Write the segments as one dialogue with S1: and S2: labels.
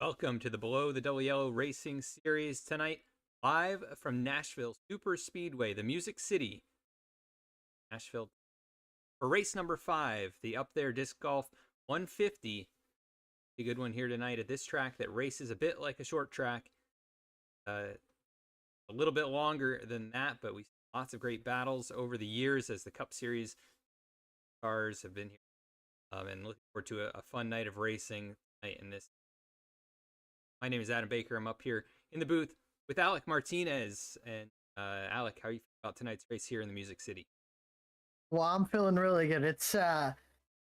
S1: Welcome to the Below the Double Yellow Racing Series tonight, live from Nashville Super Speedway, the Music City, Nashville. For race number 5, the Up There Disc Golf 150. A good one here tonight at this track that races a bit like a short track. A little bit longer than that, but we see lots of great battles over the years as the Cup Series cars have been here. And looking forward to a fun night of racing tonight in this. My name is Adam Baker. I'm up here in the booth with Alec Martinez. And Alec, how are you feeling about tonight's race here in the Music City?
S2: Well, I'm feeling really good. It's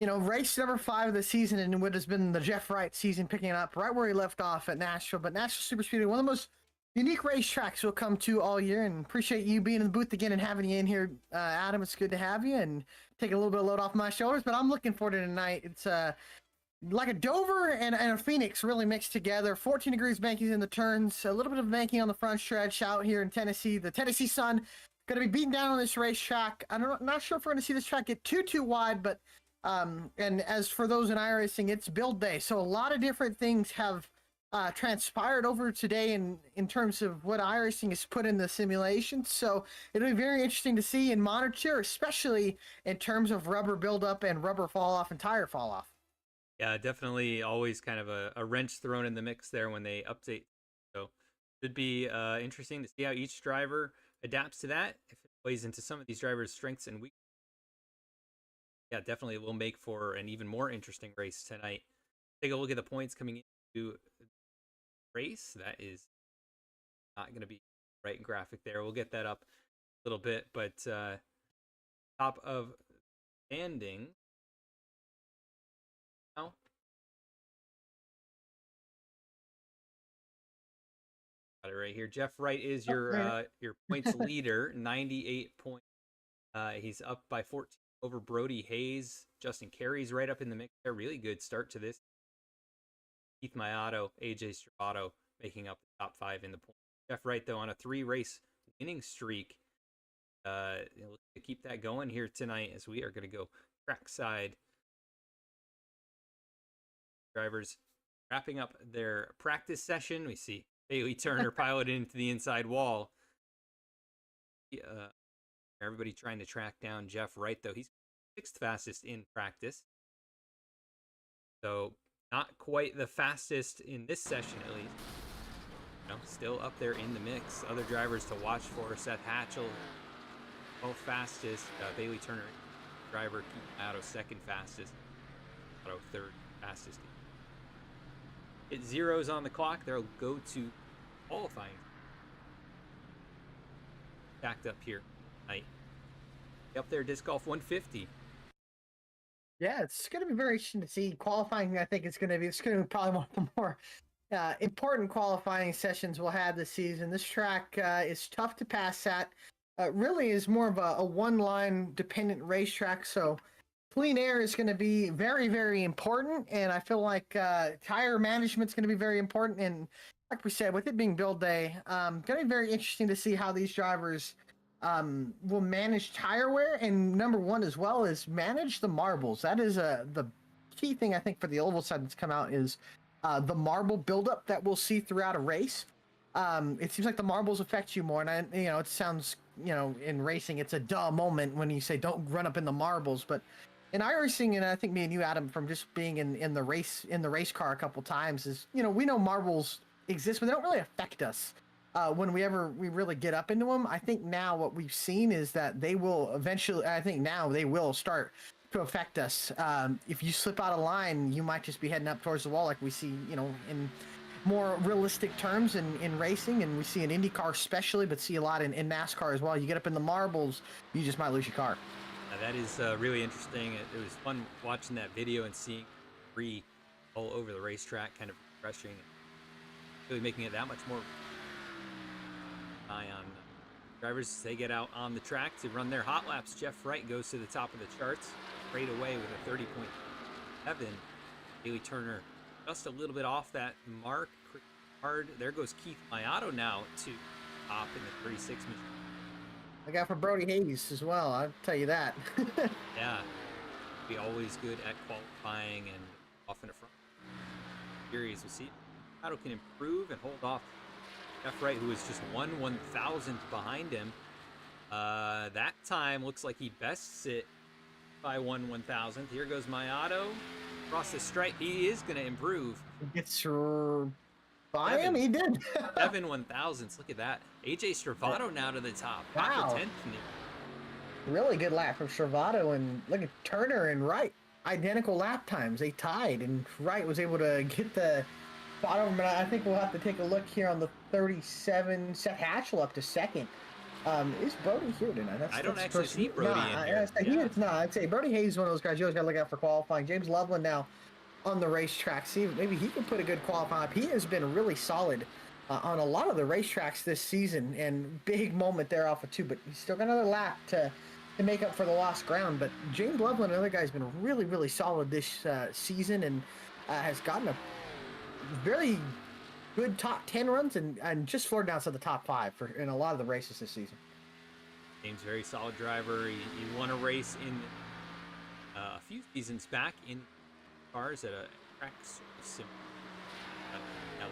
S2: race number 5 of the season, and what has been the Jeff Wright season, picking up right where he left off at Nashville. But Nashville Super Speedway, one of the most unique racetracks we'll come to all year, and appreciate you being in the booth again and having you in here, Adam. It's good to have you and take a little bit of load off my shoulders. But I'm looking forward to tonight. It's like a Dover and a Phoenix really mixed together. 14 degrees banking in the turns, a little bit of banking on the front stretch out here in Tennessee. The Tennessee sun going to be beaten down on this racetrack. I'm not sure if we're going to see this track get too wide, but and as for those in iRacing, it's build day, so a lot of different things have transpired over today in terms of what iRacing has put in the simulation. So it'll be very interesting to see and monitor, especially in terms of rubber buildup and rubber fall off and tire fall off.
S1: Yeah, definitely always kind of a wrench thrown in the mix there when they update. So should be interesting to see how each driver adapts to that, if it plays into some of these drivers' strengths and weaknesses. Yeah, definitely will make for an even more interesting race tonight. Take a look at the points coming into the race. That is not going to be the right graphic there. We'll get that up a little bit, but top of standing now. Got it right here. Jeff Wright is your points leader, 98 points. He's up by 14 over Brody Hayes. Justin Carey's right up in the mix there. Really good start to this. Keith Mayato, AJ Stravato making up the top 5 in the points. Jeff Wright, though, on a 3-race winning streak. Look to keep that going here tonight as we are going to go trackside. Drivers wrapping up their practice session. We see Bailey Turner piloted into the inside wall. Everybody trying to track down Jeff Wright, though. He's 6th fastest in practice. So not quite the fastest in this session, at least. Still up there in the mix. Other drivers to watch for: Seth Hatchell, 12th fastest. Bailey Turner, driver. Keith Mato, 2nd fastest. Mato, 3rd fastest. Hit zeros on the clock. They'll go to qualifying. Backed up here tonight. Up there, Disc Golf 150.
S2: Yeah, it's going to be very interesting to see qualifying. I think it's going to be probably one of the more important qualifying sessions we'll have this season. This track is tough to pass at. Really is more of a one-line dependent racetrack, so clean air is going to be very, very important, and I feel like tire management is going to be very important. And like we said, with it being build day, going to be very interesting to see how these drivers will manage tire wear, and number one as well is manage the marbles. That is the key thing, I think, for the oval side that's come out is the marble buildup that we'll see throughout a race. It seems like the marbles affect you more, and it sounds, in racing, it's a duh moment when you say don't run up in the marbles, but in iRacing, and I think me and you, Adam, from just being in the race car a couple times, is we know marbles exist, but they don't really affect us when we really get up into them. I think now what we've seen is that they will eventually. I think now they will start to affect us. If you slip out of line, you might just be heading up towards the wall, like we see, in more realistic terms in racing, and we see in IndyCar especially, but see a lot in NASCAR as well. You get up in the marbles, you just might lose your car.
S1: That is really interesting. It was fun watching that video and seeing free all over the racetrack, kind of refreshing, really making it that much more eye on drivers as they get out on the track to run their hot laps. Jeff Wright goes to the top of the charts straight away with a 30.7. Bailey Turner just a little bit off that mark. Hard. There goes Keith Mayato now to top in the 36 machine.
S2: I got for Brody Hayes as well, I'll tell you that.
S1: Yeah, be always good at qualifying and off in the front series. We'll see Otto can improve and hold off Jeff Wright, who is just 1/1000th behind him. That time looks like he bests it by 1/1000th. Here goes Otto across the stripe. He is going to improve.
S2: Gets by him. He did.
S1: 7/1000ths. Look at that. AJ Stravato now to the top.
S2: Wow.
S1: Half a tenth.
S2: Really good lap from Stravato, and look at Turner and Wright. Identical lap times. They tied, and Wright was able to get the bottom. But I think we'll have to take a look here on the 37. Seth Hatchell up to second. Is Brody here tonight?
S1: I don't actually see Brody in here.
S2: It's not. I'd say Brody Hayes is one of those guys you always got to look out for qualifying. James Loveland now on the racetrack. See, maybe he can put a good qualifying up. He has been really solid on a lot of the racetracks this season, and big moment there off of 2, but he's still got another lap to make up for the lost ground. But James Loveland, another guy's been really, really solid this season, and has gotten a very good top 10 runs and just flirted outside the top 5 in a lot of the races this season.
S1: James, very solid driver. He won a race in a few seasons back in cars at a track sim.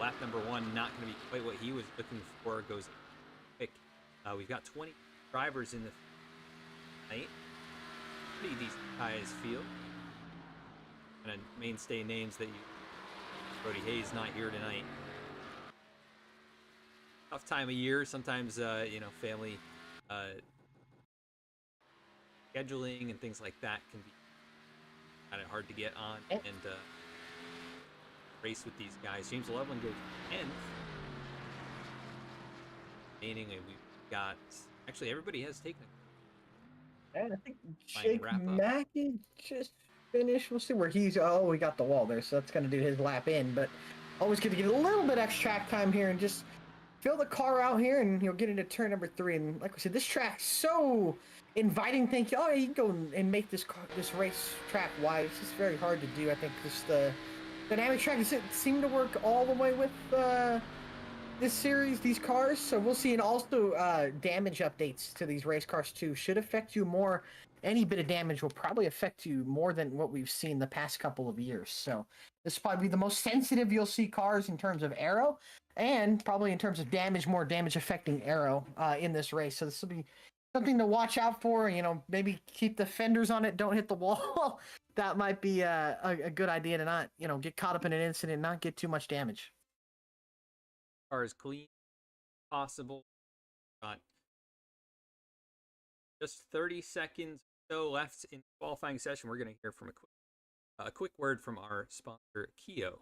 S1: Lap number 1 not going to be quite what he was looking for. Goes quick. We've got 20 drivers in the night. Pretty decent size field. And mainstay names that you. Brody Hayes not here tonight. Tough time of year. Sometimes family scheduling and things like that can be kind of hard to get on and race with these guys. James Loveland goes 10th. Meaning we've got actually everybody has taken.
S2: And I think Jake Mackey just finished. We'll see where he's. Oh, we got the wall there, so that's going to do his lap in. But always good to get a little bit extra track time here and just fill the car out here, and you'll get into turn number 3. And like we said, this track's so inviting. Think, oh, you can go and make this race track wide. It's just very hard to do. I think just the dynamic track doesn't seem to work all the way with this series, these cars. So we'll see. And also damage updates to these race cars too should affect you more. Any bit of damage will probably affect you more than what we've seen the past couple of years. So this will probably be the most sensitive you'll see cars in terms of aero, and probably in terms of damage, more damage affecting aero in this race. So this will be something to watch out for. Maybe keep the fenders on it, don't hit the wall. That might be a good idea to not, get caught up in an incident, not get too much damage.
S1: Car as clean as possible. Got just 30 seconds or so left in the qualifying session. We're going to hear from a quick word from our sponsor, KHIO.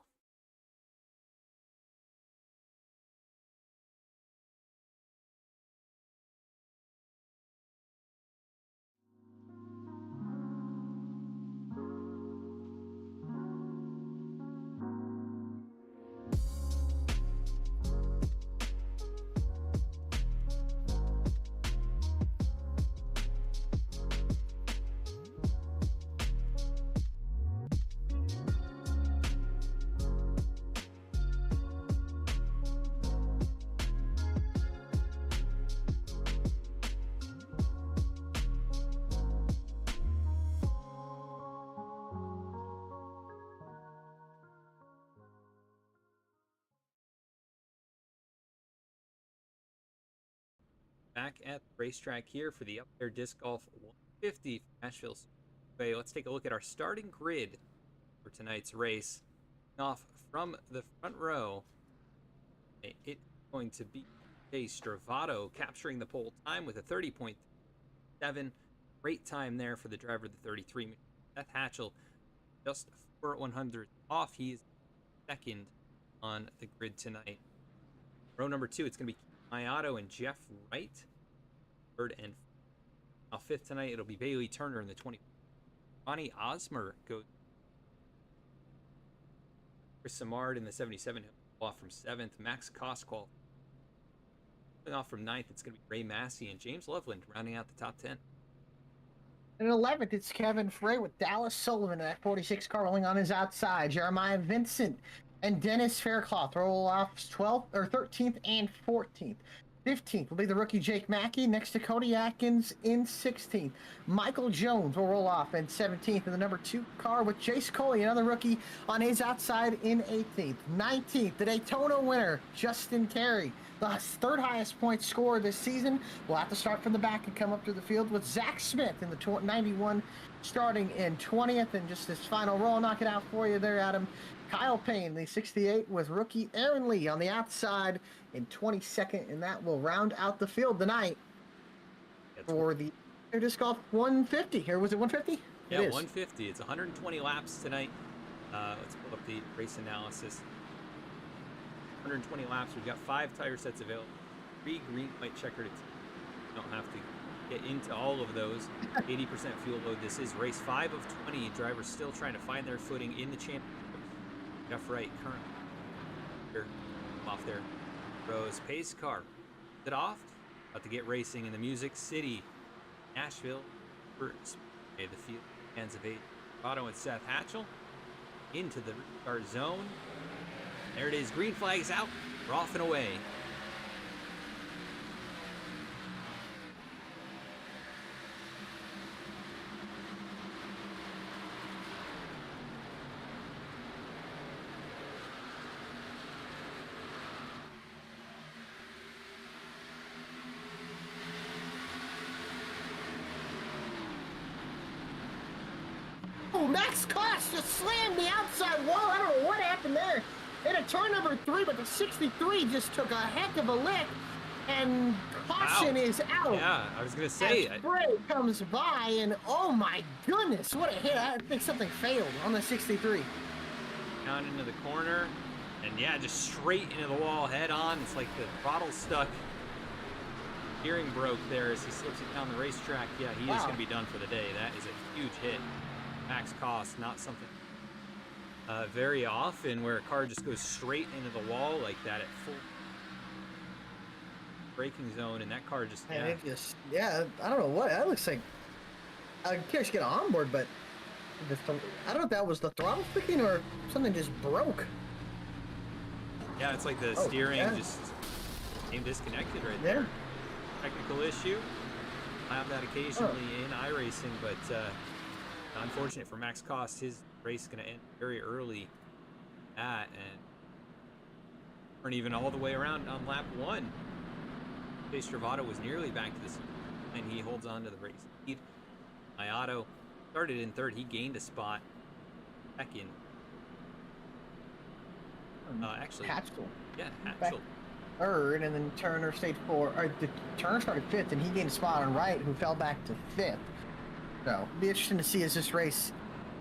S1: Back at the racetrack here for the Up There Disc Golf 150 from Nashville. Let's take a look at our starting grid for tonight's race. Off from the front row, it's going to be Jay Stravato capturing the pole time with a 30.7. Great time there for the driver of the 33. Seth Hatchell just 4/100 off. He's second on the grid tonight. Row number 2, it's going to be Otto and Jeff Wright. Third and fifth tonight, it'll be Bailey Turner in the 20. Ronnie Osmer goes. Chris Samard in the 77 off from 7th. Max Kosqual off from 9th. It's going to be Ray Massey and James Loveland rounding out the top 10.
S2: And 11th, it's Kevin Frey with Dallas Sullivan in that 46 car rolling on his outside. Jeremiah Vincent and Dennis Faircloth roll off 12th or 13th and 14th. 15th will be the rookie Jake Mackey next to Cody Atkins in 16th. Michael Jones will roll off in 17th in the number 2 car with Jace Coley, another rookie, on his outside in 18th. 19th, the Daytona winner, Justin Carey, the third highest point scorer this season. Will have to start from the back and come up to the field with Zach Smith in the 91 starting in 20th. And just this final roll, knock it out for you there, Adam. Kyle Payne, the 68, with rookie Aaron Lee on the outside in 22nd, and that will round out the field tonight for the Disc Golf 150. Or was it 150?
S1: Yeah, 150. It's 120 laps tonight. Let's pull up the race analysis. 120 laps. We've got 5 tire sets available. 3 green, white, checkered. You don't have to get into all of those. 80% fuel load. This is race 5 of 20. Drivers still trying to find their footing in the championship. Jeff Wright currently here off there. Rose pace car. It off. About to get racing in the Music City, Nashville. First, the field hands of 8. Otto and Seth Hatchell into the restart zone. There it is. Green flag's out. We're off and away.
S2: Oh, Max Koss just slammed the outside wall. I don't know what happened there. In a turn number 3, but the 63 just took a heck of a lick, and caution is out.
S1: Yeah, I was going to say.
S2: Spray comes by, and oh my goodness, what a hit. I think something failed on the 63.
S1: Down into the corner, and yeah, just straight into the wall head on. It's like the throttle stuck. Steering broke there as he slips it down the racetrack. Yeah, he is going to be done for the day. That is a huge hit. Max Koss, not something very often where a car just goes straight into the wall like that at full braking zone, and that car just
S2: I don't know what that looks like. I'm curious to get on board, but I don't know if that was the throttle sticking or something just broke.
S1: Yeah, it's like the steering just became disconnected right there. Technical issue. I have that occasionally in iRacing, but unfortunate for Max Koss, his race is going to end very early and weren't even all the way around on lap 1. Chase Travato was nearly back to the and he holds on to the race lead. Iotto started in 3rd. He gained a spot. Second. Actually,
S2: Hatchell.
S1: Yeah, Hatchell.
S2: 3rd, and then Turner stayed 4th. Or Turner started 5th, and he gained a spot on Wright, who fell back to 5th. So it'll be interesting to see as this race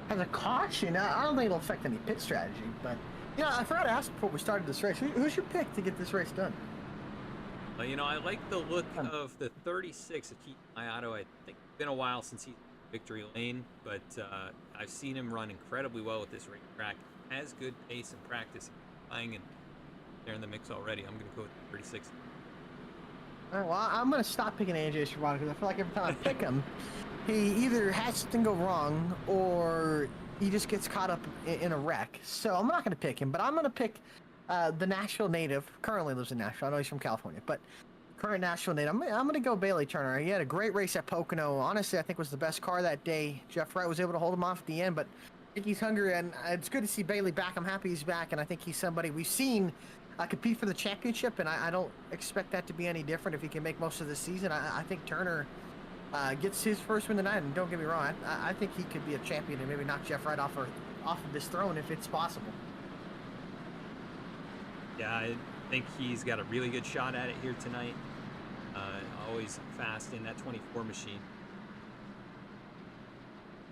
S2: has a caution. I don't think it'll affect any pit strategy, but you know, I forgot to ask before we started this race. Who's your pick to get this race done?
S1: Well, you know, I like the look of the 36 of Keith Iotto. I think it's been a while since he's victory lane, but I've seen him run incredibly well with this racetrack. Has good pace and practice, playing, and they're in the mix already. I'm going to go with 36.
S2: All right, well, I'm going to stop picking AJ Serrano because I feel like every time I pick him, he either has something go wrong or he just gets caught up in a wreck. So I'm not going to pick him, but I'm going to pick the Nashville native. Currently lives in Nashville. I know he's from California, but current Nashville native. I'm going to go Bailey Turner. He had a great race at Pocono. Honestly, I think was the best car that day. Jeff Wright was able to hold him off at the end, but I think he's hungry, and it's good to see Bailey back. I'm happy he's back, and I think he's somebody we've seen compete for the championship, and I don't expect that to be any different if he can make most of the season. I think Turner gets his first win tonight, and don't get me wrong, I think he could be a champion and maybe knock Jeff Wright off of this throne if it's possible.
S1: Yeah, I think he's got a really good shot at it here tonight. Always fast in that 24 machine.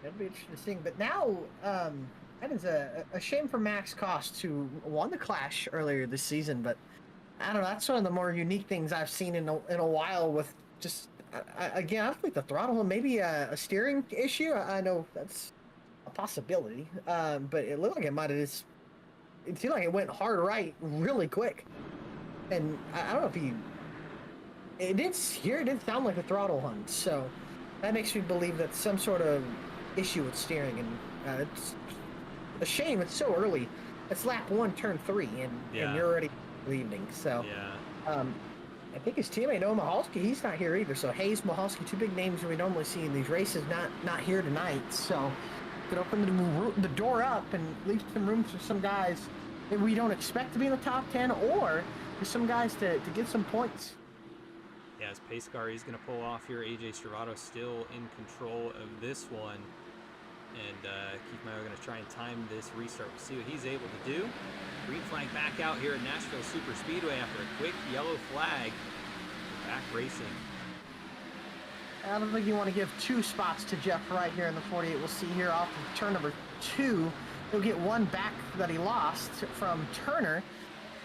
S2: That'll be interesting. But now, that is a shame for Max Koss, who won the Clash earlier this season. But I don't know. That's one of the more unique things I've seen in a while. With just again, I don't think the throttle, maybe a steering issue. I know that's a possibility, but it looked like it might have just. It seemed like it went hard right really quick, and I don't know if he. It did sound like a throttle hunt, so that makes me believe that some sort of issue with steering, and it's a shame it's so early. It's lap 1, turn 3, and you're already leaving. So I think his teammate Noah Mahalski, he's not here either. So Hayes, Mahalski, two big names we normally see in these races, not here tonight. So could open the door up and leave some room for some guys that we don't expect to be in the top 10, or for some guys to get some points.
S1: Yeah, as pace car, he's going to pull off here. AJ Stravato still in control of this one. And Keith Mayo going to try and time this restart. We'll see what he's able to do. Green flag back out here at Nashville Super Speedway after a quick yellow flag. Back racing.
S2: I don't think you want to give two spots to Jeff Wright here in the 48. We'll see here off of turn number 2. He'll get one back that he lost from Turner.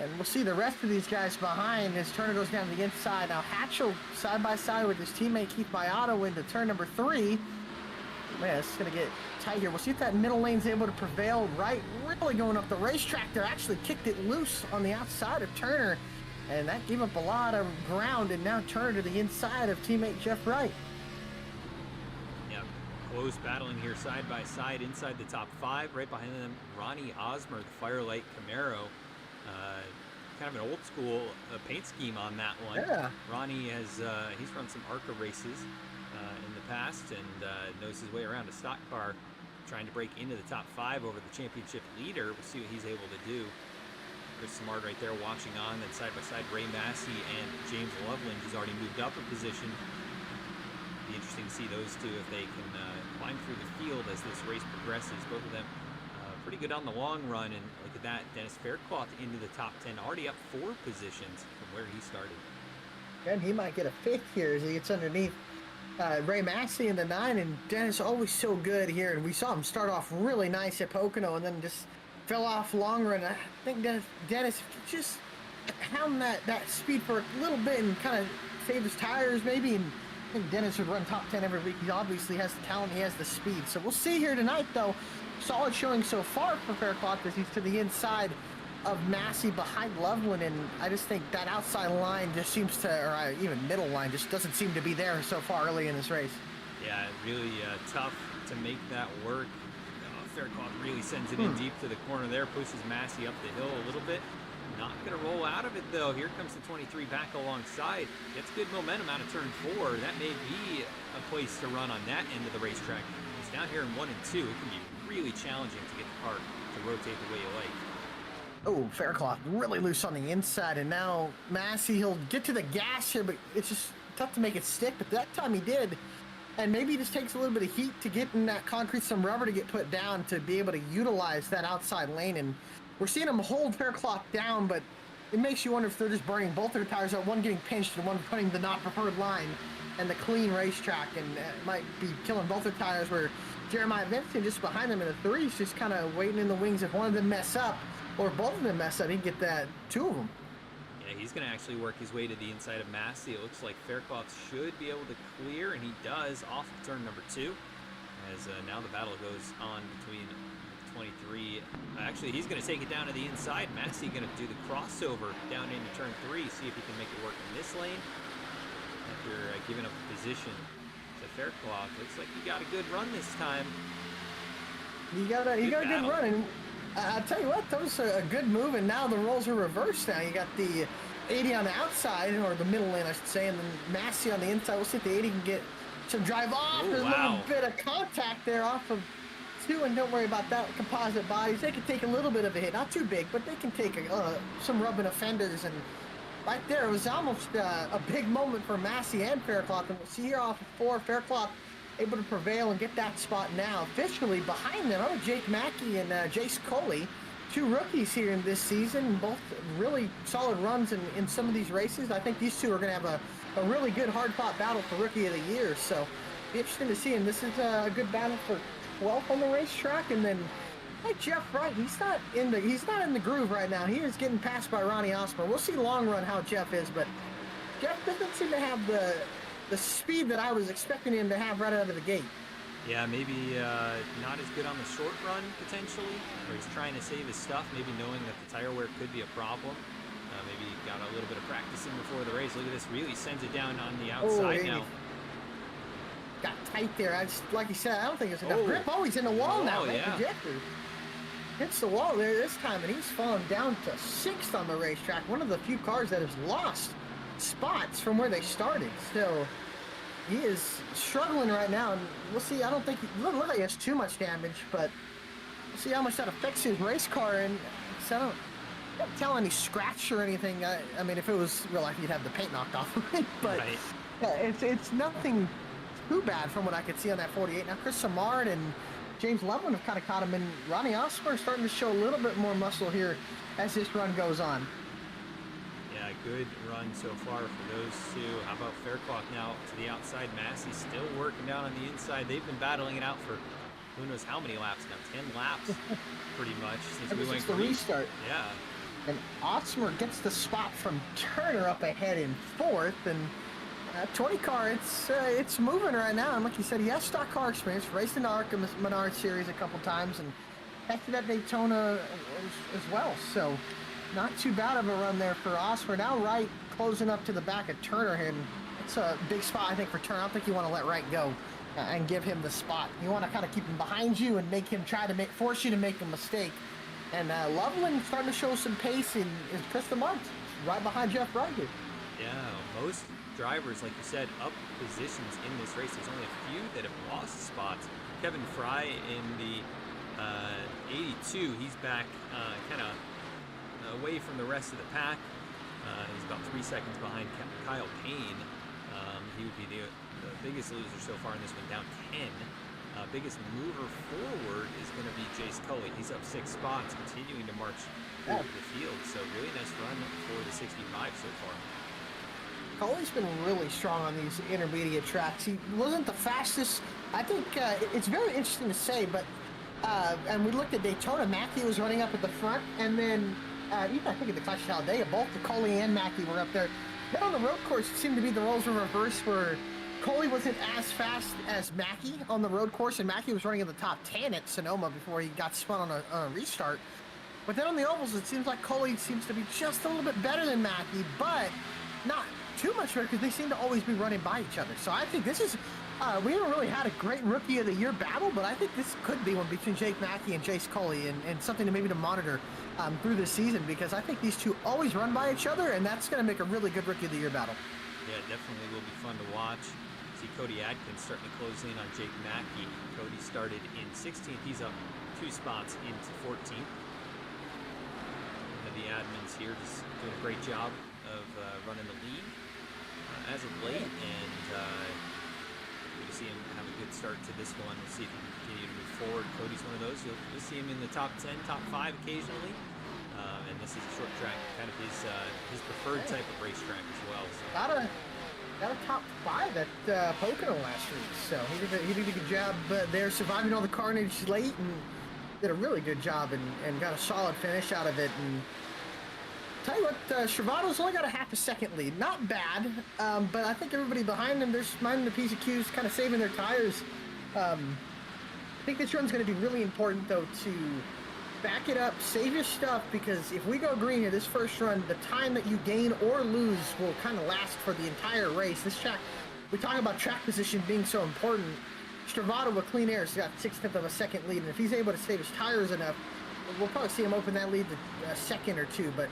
S2: And we'll see the rest of these guys behind as Turner goes down to the inside. Now Hatchell side by side with his teammate Keith Mayato into turn number 3. Man, it's going to get tight here. We'll see if that middle lane's able to prevail. Wright really going up the racetrack there. Actually kicked it loose on the outside of Turner. And that gave up a lot of ground. And now Turner to the inside of teammate Jeff Wright.
S1: Yep, close battling here side by side inside the top 5. Right behind them, Ronnie Osmer, the Firelight Camaro. Kind of an old school paint scheme on that one.
S2: Yeah.
S1: Ronnie has he's run some ARCA races in the past and knows his way around a stock car, trying to break into the top 5 over the championship leader. We'll see what he's able to do. Chris Smart right there watching on. Then side by side, Ray Massey and James Loveland, who's already moved up a position. Be interesting to see those two if they can climb through the field as this race progresses. Both of them pretty good on the long run, and look at that, Dennis Faircloth into the top 10, already up 4 positions from where he started.
S2: And he might get a 5th here as he gets underneath Ray Massey in the 9, and Dennis always so good here, and we saw him start off really nice at Pocono and then just fell off long run. I think Dennis just hound that speed for a little bit and kind of save his tires maybe, and I think Dennis would run top 10 every week. He obviously has the talent, he has the speed. So we'll see here tonight though. Solid showing so far for Faircloth as he's to the inside of Massey behind Loveland, and I just think that outside line just seems to, or even middle line, just doesn't seem to be there so far early in this race.
S1: Yeah, really tough to make that work. Faircloth really sends it in deep to the corner there, pushes Massey up the hill a little bit. Not going to roll out of it though. Here comes the 23 back alongside. Gets good momentum out of turn 4. That may be a place to run on that end of the racetrack. It's down here in 1 and 2. It can be really challenging to get the car to rotate the way you like.
S2: Oh, Faircloth really loose on the inside, and now Massey, he'll get to the gas here, but it's just tough to make it stick, but that time he did. And maybe he just takes a little bit of heat to get in that concrete, some rubber to get put down to be able to utilize that outside lane. And we're seeing him hold Faircloth down, but it makes you wonder if they're just burning both their tires out, one getting pinched and one putting the not preferred line and the clean racetrack, and it might be killing both their tires, where Jeremiah Vincent just behind them in the 3s, just kind of waiting in the wings. If one of them mess up or both of them mess up, he can get that 2 of them.
S1: Yeah, he's going to actually work his way to the inside of Massey. It looks like Faircloth should be able to clear, and he does off of turn number 2. As now the battle goes on between 23. Actually, he's going to take it down to the inside. Massey going to do the crossover down into turn 3, see if he can make it work in this lane. After giving up the position to Faircloth, looks like he got a good run this time.
S2: You got a good run, and I'll tell you what, that was a good move, and now the roles are reversed now. You got the 80 on the outside, or the middle lane, I should say, and then Massey on the inside. We'll see if the 80 can get some drive off.
S1: Oh,
S2: There's a
S1: wow.
S2: little bit of contact there off of 2, and don't worry about that. Composite bodies, they can take a little bit of a hit. Not too big, but they can take some rubbing offenders, and right there, it was almost a big moment for Massey and Faircloth, and we'll see here off of 4, Faircloth able to prevail and get that spot now. Officially behind them, Jake Mackey and Jace Coley, 2 rookies here in this season, both really solid runs in some of these races. I think these 2 are going to have a really good hard-fought battle for Rookie of the Year, so be interesting to see. And this is a good battle for 12th on the racetrack. And then Jeff Wright, he's not in the groove right now. He is getting passed by Ronnie Osmer. We'll see long run how Jeff is, but Jeff doesn't seem to have the speed that I was expecting him to have right out of the gate.
S1: Yeah, maybe not as good on the short run, potentially, where he's trying to save his stuff, maybe knowing that the tire wear could be a problem. Maybe he got a little bit of practicing before the race. Look at this, really sends it down on the outside now.
S2: Got tight there. Like you said, I don't think it's enough grip. Oh, he's in the wall now.
S1: Yeah.
S2: Hits the wall there this time, and he's fallen down to 6th on the racetrack. One of the few cars that has lost spots from where they started. So he is struggling right now, and we'll see. I don't think it doesn't look like he has too much damage, but we'll see how much that affects his race car. And so I can't tell any scratch or anything. I mean, if it was real life, you'd have the paint knocked off of it, but
S1: Right.
S2: it's nothing too bad from what I could see on that 48. Now, Chris Samard and James Loveland have kind of caught him, and Ronnie Osmer is starting to show a little bit more muscle here as this run goes on.
S1: Yeah, good run so far for those two. How about Faircloth now to the outside? Massey's still working down on the inside. They've been battling it out for who knows how many laps now. 10 laps, pretty much, since we went
S2: the
S1: green.
S2: restart.
S1: Yeah.
S2: And Osmer gets the spot from Turner up ahead in fourth, and 20 car, it's moving right now. And like you said, he has stock car experience, raced in the ARCA Menard Series a couple times, and back to that Daytona as well. So not too bad of a run there for Osmer. Now Wright closing up to the back of Turner here, and it's a big spot, I think, for Turner. I don't think you want to let Wright go and give him the spot. You want to kind of keep him behind you and make him try to force you to make a mistake. And Loveland starting to show some pace in Chris Samard, right behind Jeff Wright here.
S1: Yeah, most drivers, like you said, up positions in this race. There's only a few that have lost spots. Kevin Fry in the 82, he's back kind of away from the rest of the pack. He's about 3 seconds behind Kyle Payne. He would be the biggest loser so far in this one, down 10. Biggest mover forward is going to be Jace Cully. He's up 6 spots, continuing to march through the field. So really nice run for the 65 so far.
S2: Cully's been really strong on these intermediate tracks. He wasn't the fastest. I think it's very interesting to say, but and we looked at Daytona. Mackey was running up at the front, and then even I think at the Clash of Talladega, both the Coley and Mackey were up there. Then on the road course, it seemed to be the roles were reversed, where Coley wasn't as fast as Mackey on the road course, and Mackey was running in the top 10 at Sonoma before he got spun on a restart. But then on the ovals, it seems like Coley seems to be just a little bit better than Mackey, but not too much better, because they seem to always be running by each other. So I think this is, we haven't really had a great Rookie of the Year battle, but I think this could be one between Jake Mackey and Jace Coley, and something to maybe to monitor through the season, because I think these two always run by each other, and that's going to make a really good Rookie of the Year battle.
S1: Yeah, definitely will be fun to watch. See Cody Adkins starting to close in on Jake Mackey. Cody started in 16th. He's up 2 spots into 14th. One of the admins here just doing a great job of running the lead as of late, and we see him have a good start to this one. We'll see if he can continue to move forward. Cody's one of those. You'll see him in the top 10, top 5 occasionally, and this is a short track, kind of his preferred type of racetrack as well. So.
S2: Got a top 5 at Pocono last week, so he did a good job there, surviving all the carnage late, and did a really good job, and got a solid finish out of it. And tell you what, Travato's only got a half a second lead. Not bad, but I think everybody behind him, they're just minding the PCQs, kind of saving their tires. I think this run's going to be really important, though, to back it up, save your stuff, because if we go green here this first run, the time that you gain or lose will kind of last for the entire race. This track, we talk about track position being so important. Stravato with clean air has got 1/6 of a second lead, and if he's able to save his tires enough, we'll probably see him open that lead to a second or two. But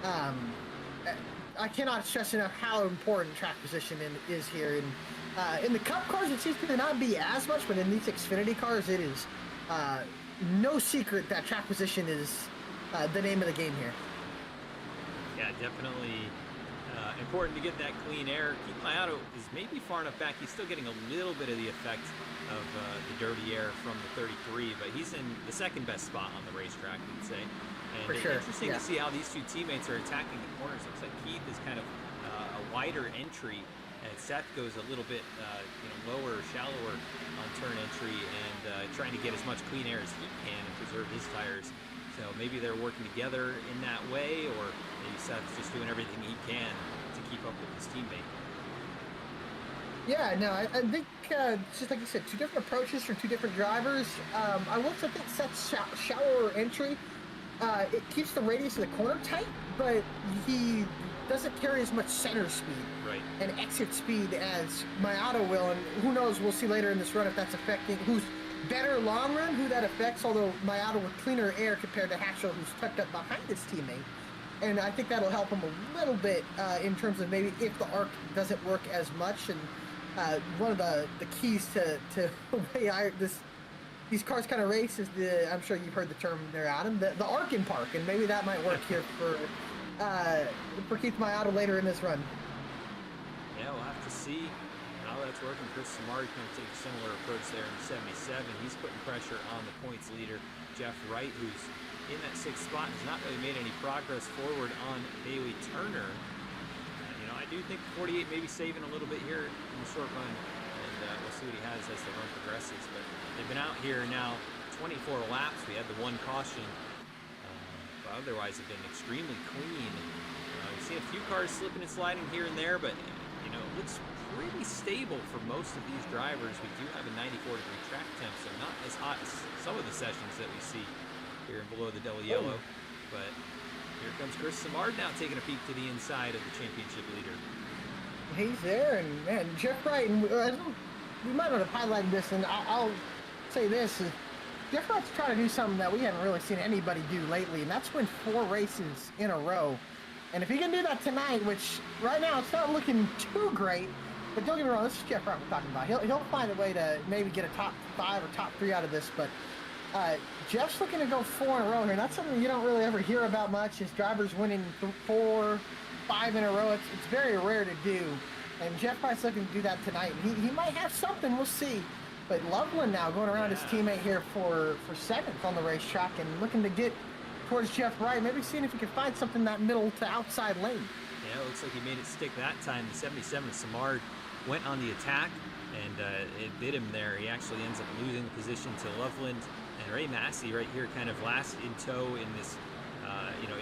S2: I cannot stress enough how important track position is here. And in the Cup cars, it seems to not be as much, but in these Xfinity cars, it is no secret that track position is the name of the game here.
S1: Yeah, definitely important to get that clean air. Keith Maiato is maybe far enough back. He's still getting a little bit of the effect of the dirty air from the 33, but he's in the second best spot on the racetrack, we'd say. And
S2: For
S1: it's
S2: sure.
S1: interesting to see how these two teammates are attacking the corners. Looks like Keith is kind of a wider entry, and Seth goes a little bit lower, shallower on turn entry, and trying to get as much clean air as he can and preserve his tires. So maybe they're working together in that way, or maybe Seth's just doing everything he can to keep up with his teammate.
S2: Yeah, no, I think just like you said, two different approaches from two different drivers. I will say that Seth's shallower entry, it keeps the radius of the corner tight, but he doesn't carry as much center speed and exit speed as Maiato will, and who knows, we'll see later in this run if that's affecting who's better long run, who that affects, although Maiato with cleaner air compared to Hatchell, who's tucked up behind his teammate. and I think that'll help him a little bit in terms of maybe if the arc doesn't work as much. And one of the keys to the way these cars kind of race is I'm sure you've heard the term there, Adam, the arc in park, and maybe that might work here for Keith Mayato later in this run.
S1: Yeah, we'll have to see how that's working. Chris Samari can take a similar approach there in 77. He's putting pressure on the points leader, Jeff Wright, who's in that 6th spot, has not really made any progress forward on Bailey Turner. I do think 48 may be saving a little bit here in the short run, and we'll see what he has as the run progresses. But they've been out here now 24 laps. We had the one caution, but otherwise have been extremely clean. We've seen a few cars slipping and sliding here and there, but it looks pretty stable for most of these drivers. We do have a 94-degree track temp, so not as hot as some of the sessions that we see here and below the Del Yellow. But here comes Chris Samard now taking a peek to the inside of the championship leader.
S2: He's there, and man, Jeff Wright, and we might not have highlighted this, and I'll say this, is Jeff Wright's trying to do something that we haven't really seen anybody do lately, and that's win 4 races in a row. And if he can do that tonight, which right now it's not looking too great, but don't get me wrong, this is Jeff Wright we're talking about. He'll find a way to maybe get a top 5 or top 3 out of this, but Jeff's looking to go 4 in a row here. That's something you don't really ever hear about much, is drivers winning 4, 5 in a row. It's very rare to do, and Jeff Wright's looking to do that tonight. He might have something, we'll see. But Loveland now going around his teammate here for 7th on the racetrack and looking to get towards Jeff Wright, maybe seeing if he can find something in that middle to outside lane.
S1: Yeah, it looks like he made it stick that time. The 77 Samard went on the attack, and it bit him there. He actually ends up losing the position to Loveland, and Ray Massey right here kind of last in tow in this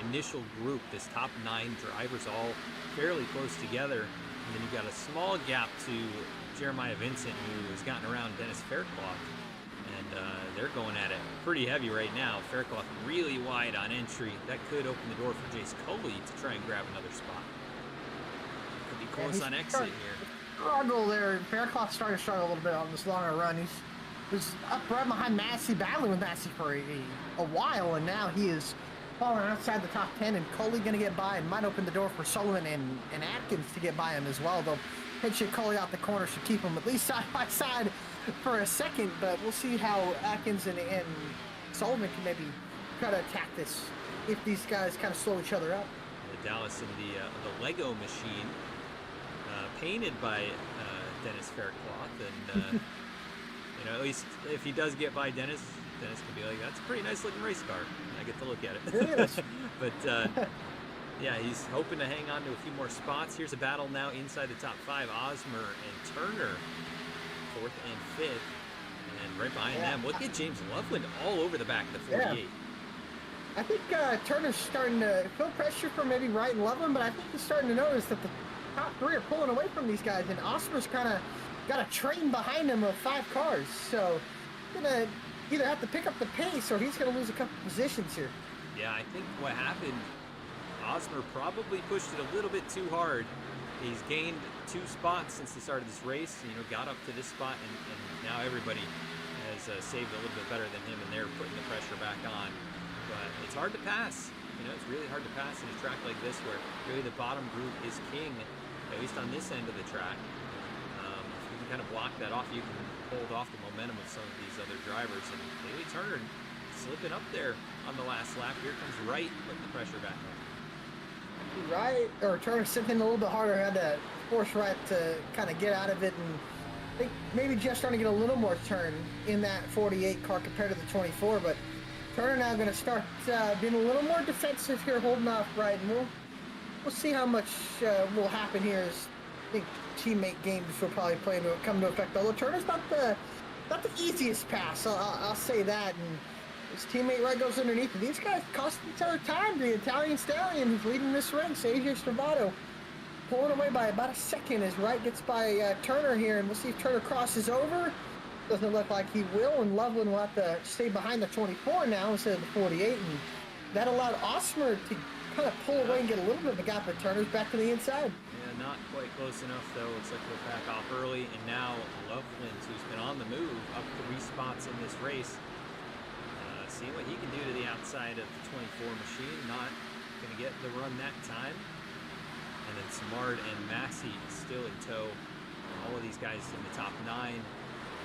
S1: initial group, this top 9 drivers all fairly close together. And then you've got a small gap to Jeremiah Vincent, who has gotten around Dennis Faircloth, and they're going at it pretty heavy right now. Faircloth really wide on entry. That could open the door for Jace Coley to try and grab another spot. Could be close on exit here.
S2: Struggle there. Faircloth started to struggle a little bit on this longer run. He was up right behind Massey, battling with Massey for a while, and now he is falling outside the top 10, and Coley going to get by and might open the door for Sullivan and Atkins to get by him as well. They'll pinch Coley out the corner, should keep him at least side by side for a second, but we'll see how Atkins and Sullivan can maybe try to attack this if these guys kind of slow each other up.
S1: The Dallas in the Lego machine, painted by Dennis Faircloth, and at least if he does get by Dennis can be like, that's a pretty nice looking race car. I get to look at it.
S2: It is.
S1: But yeah, he's hoping to hang on to a few more spots. Here's a battle now inside the top 5. Osmer and Turner, 4th and 5th. And right behind them, look at James Loveland all over the back of the 48.
S2: Yeah. I think Turner's starting to feel pressure from maybe Wright and Loveland, but I think he's starting to notice that the top 3 are pulling away from these guys, and Osmer's kind of got a train behind him of 5 cars. So he's going to either have to pick up the pace or he's going to lose a couple positions here.
S1: Yeah, I think what happened, Osmer probably pushed it a little bit too hard. He's gained 2 spots since the start of this race, got up to this spot, and now everybody has saved a little bit better than him, and they're putting the pressure back on. But it's hard to pass. It's really hard to pass in a track like this where really the bottom group is king, at least on this end of the track. If you can kind of block that off, you can hold off the momentum of some of these other drivers. And Bailey Turner slipping up there on the last lap. Here comes Wright putting the pressure back on.
S2: Wright, or Turner slipping a little bit harder, had to force Wright to kind of get out of it, and I think maybe Jeff's starting to get a little more turn in that 48 car compared to the 24, but Turner now going to start being a little more defensive here, holding off Wright, and we'll see how much will happen here as I think teammate games will probably come to effect. Although Turner's not the easiest pass, I'll say that. And his teammate Wright goes underneath. And these guys cost each other time. The Italian Stallion who's leading this race, AJ Stravato, pulling away by about a second as Wright gets by Turner here, and we'll see if Turner crosses over. Doesn't look like he will, and Loveland will have to stay behind the 24 now instead of the 48, and that allowed Osmer to kind of pull away and get a little bit of a gap, but Turner's back to the inside.
S1: Yeah, not quite close enough though. Looks like we're back off early, and now Loveland, who's been on the move, up 3 spots in this race. Seeing what he can do to the outside of the 24 machine. Not going to get the run that time. And then Samard and Massey still in tow. All of these guys in the top 9.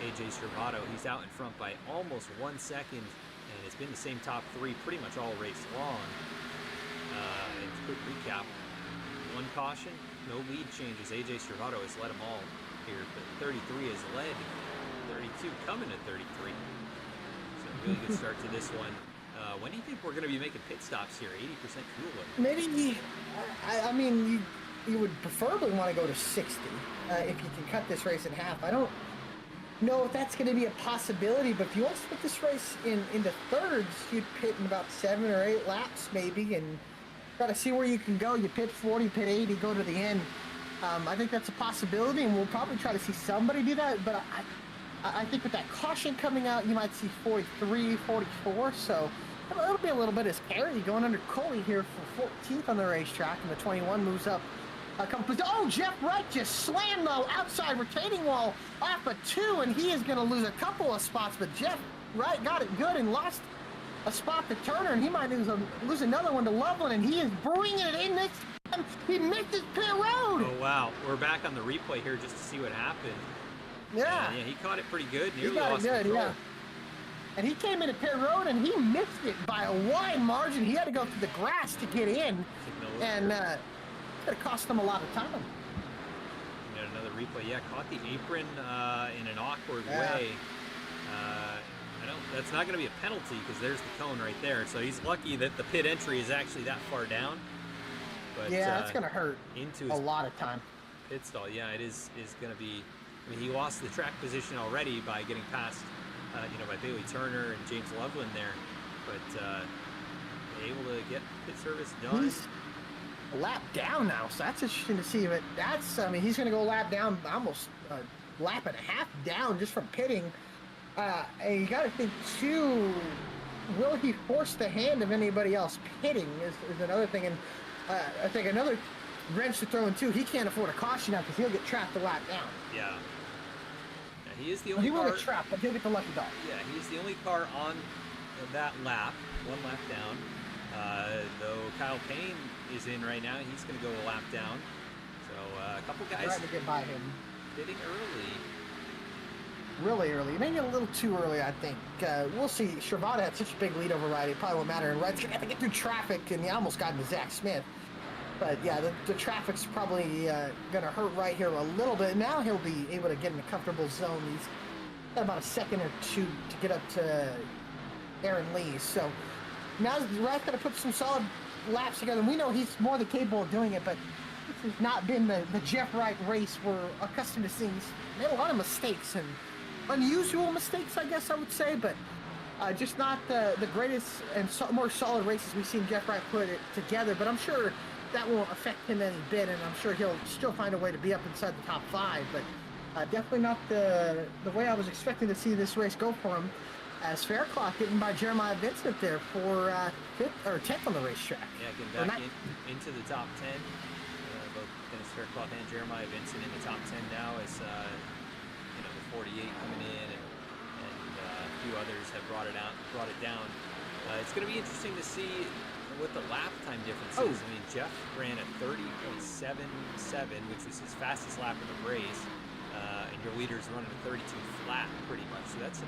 S1: AJ Servato, he's out in front by almost 1 second, and it's been the same top 3 pretty much all race long. And quick recap, 1 caution, no lead changes. AJ Servato has led them all here, but 33 has led, 32 coming at 33. So really good start to this one. When do you think we're going to be making pit stops here? 80% fuel load.
S2: Maybe, I mean, you would preferably want to go to 60 if you can cut this race in half. I don't know if that's going to be a possibility, but if you want to split this race into thirds, you'd pit in about 7 or 8 laps maybe, and got to see where you can go. You pit 40, pit 80, go to the end. I think that's a possibility, and we'll probably try to see somebody do that, but I think with that caution coming out, you might see 43, 44, so it'll be a little bit of scary going under Coley here for 14th on the racetrack, and the 21 moves up a couple. Oh, Jeff Wright just slammed the outside retaining wall off a 2, and he is going to lose a couple of spots, but Jeff Wright got it good and lost a spot to Turner, and he might lose another one to Loveland, and he is bringing it in this time. He missed his pit road.
S1: Oh, wow. We're back on the replay here just to see what happened.
S2: Yeah.
S1: Yeah, he caught it pretty good. Nearly
S2: He got
S1: lost
S2: it good,
S1: control.
S2: yeah. And he came into pit road, and he missed it by a wide margin. He had to go through the grass to get in, and it's going to cost him a lot of time.
S1: We got another replay. Yeah, caught the apron in an awkward way. That's not going to be a penalty because there's the cone right there. So he's lucky that the pit entry is actually that far down. But
S2: yeah, that's going to hurt
S1: into
S2: a lot of time.
S1: Pit stall. Yeah, it is going to be. I mean, he lost the track position already by getting past, by Bailey Turner and James Loveland there, but able to get pit service done.
S2: He's a lap down now, so that's interesting to see. But he's going to go a lap down, almost a lap and a half down just from pitting. And you got to think too, will he force the hand of anybody else pitting is another thing. And I think another wrench to throw in too, he can't afford a caution now because he'll get trapped a lap down.
S1: Yeah. He is the only
S2: he
S1: car.
S2: He will get trapped, but he'll get the lucky dog.
S1: Yeah, he's the only car on that lap, 1 lap down. Though Kyle Payne is in right now, he's going to go a lap down. So a couple guys
S2: trying to get by him.
S1: Pitting early.
S2: Really early, maybe a little too early, I think. We'll see. Shervada had such a big lead over Wright, it probably won't matter. And Wright's gonna have to get through traffic, and he almost got into Zach Smith. But yeah, the traffic's probably gonna hurt Wright here a little bit. Now he'll be able to get in a comfortable zone. He's got about a second or two to get up to Aaron Lee. So now Wright's gonna put some solid laps together. And we know he's more than capable of doing it, but this has not been the Jeff Wright race we're accustomed to seeing. He's made a lot of mistakes, and unusual mistakes, I guess I would say, but just not the greatest and more solid races we've seen Jeff Wright put it together. But I'm sure that won't affect him any bit, and I'm sure he'll still find a way to be up inside the top 5. But definitely not the way I was expecting to see this race go for him. As Faircloth getting by Jeremiah Vincent there for 5th or 10th on the racetrack.
S1: Yeah, getting back into the top 10. Both Dennis Faircloth and Jeremiah Vincent in the top 10 now as. 48 coming in, and a few others have brought it down. It's going to be interesting to see what the lap time difference is. I mean, Jeff ran a 30.77, which was his fastest lap of the race, and your leader's running a 32 flat, pretty much. So that's,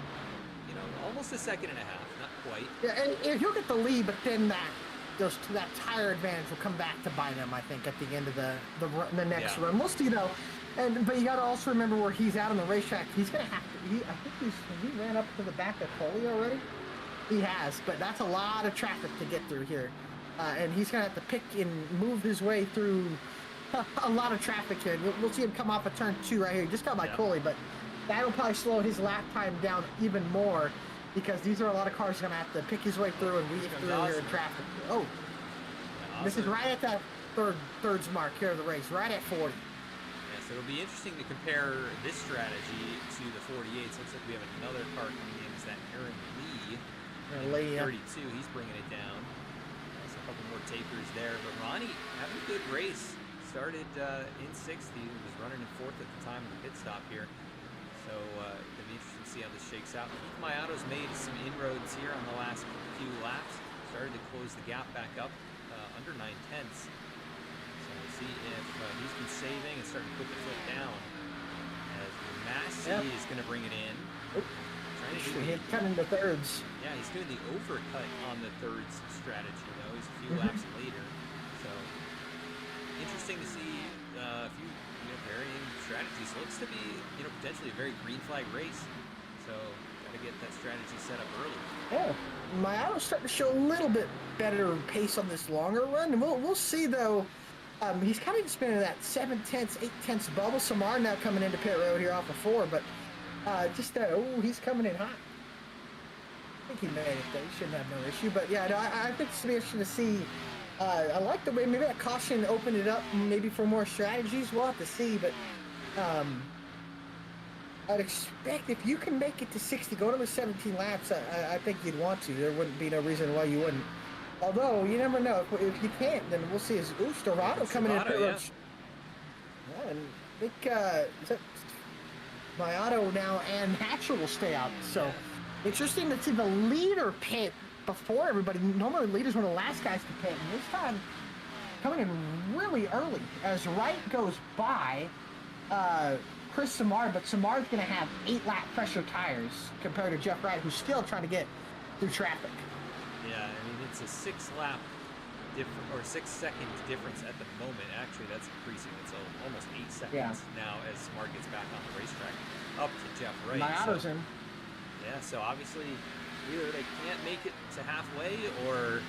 S1: almost a second and a half, not quite.
S2: Yeah, and he'll get the lead, but then that tire advantage will come back to bite him, I think, at the end of the next run. We'll see, though. But you got to also remember where he's at on the racetrack. He's going to have to. I think he ran up to the back of Coley already. He has, but that's a lot of traffic to get through here, and he's going to have to pick and move his way through a lot of traffic here. We'll see him come off of turn 2 right here. He just got by Coley, but that'll probably slow his lap time down even more because these are a lot of cars going to have to pick his way through and weave through here in traffic. Oh, this is right at that thirds mark here of the race, right at 40.
S1: So it'll be interesting to compare this strategy to the 48s. Looks like we have another car coming in. Is that Aaron Lee? 32. He's bringing it down. So a couple more takers there. But Ronnie having a good race. Started in 60. He was running in 4th at the time of the pit stop here. So it'll be interesting to see how this shakes out. Keith Mayato's made some inroads here on the last few laps. started to close the gap back up under 9 tenths. So we'll see if he's been saving and starting to put the foot down. As Massey is going to bring it in.
S2: He cut into thirds.
S1: Yeah, he's doing the overcut on the thirds strategy, though. He's a few laps later. So, interesting to see a few varying strategies. Looks to be, potentially a very green flag race. So, got to get that strategy set up early.
S2: Yeah, Mayato's starting to show a little bit better pace on this longer run. We'll see, though. He's kind of spinning that 7 tenths, 8 tenths bubble. Samar now coming into pit road here off of 4, but he's coming in hot. I think he made it, though. He shouldn't have no issue. But, yeah, no, I think it's going to be interesting to see. I like the way maybe that caution opened it up maybe for more strategies. We'll have to see. But I'd expect if you can make it to 60, go to the 17 laps, I think you'd want to. There wouldn't be no reason why you wouldn't. Although, you never know. If you can't, then we'll see. Is Storado coming in?
S1: Yeah,
S2: and I think is that Mayato now and Hatcher will stay out. So interesting to see the leader pit before everybody. Normally leaders were the last guys to pit, and this time coming in really early as Wright goes by Chris Samar, but Samar's going to have 8-lap pressure tires compared to Jeff Wright, who's still trying to get through traffic.
S1: Yeah, I mean, it's a 6-lap difference, or 6-second difference at the moment. Actually, that's increasing. It's almost 8 seconds now as Smart gets back on the racetrack up to Jeff Wright.
S2: Mayato's in.
S1: Yeah, so obviously either they can't make it to halfway or,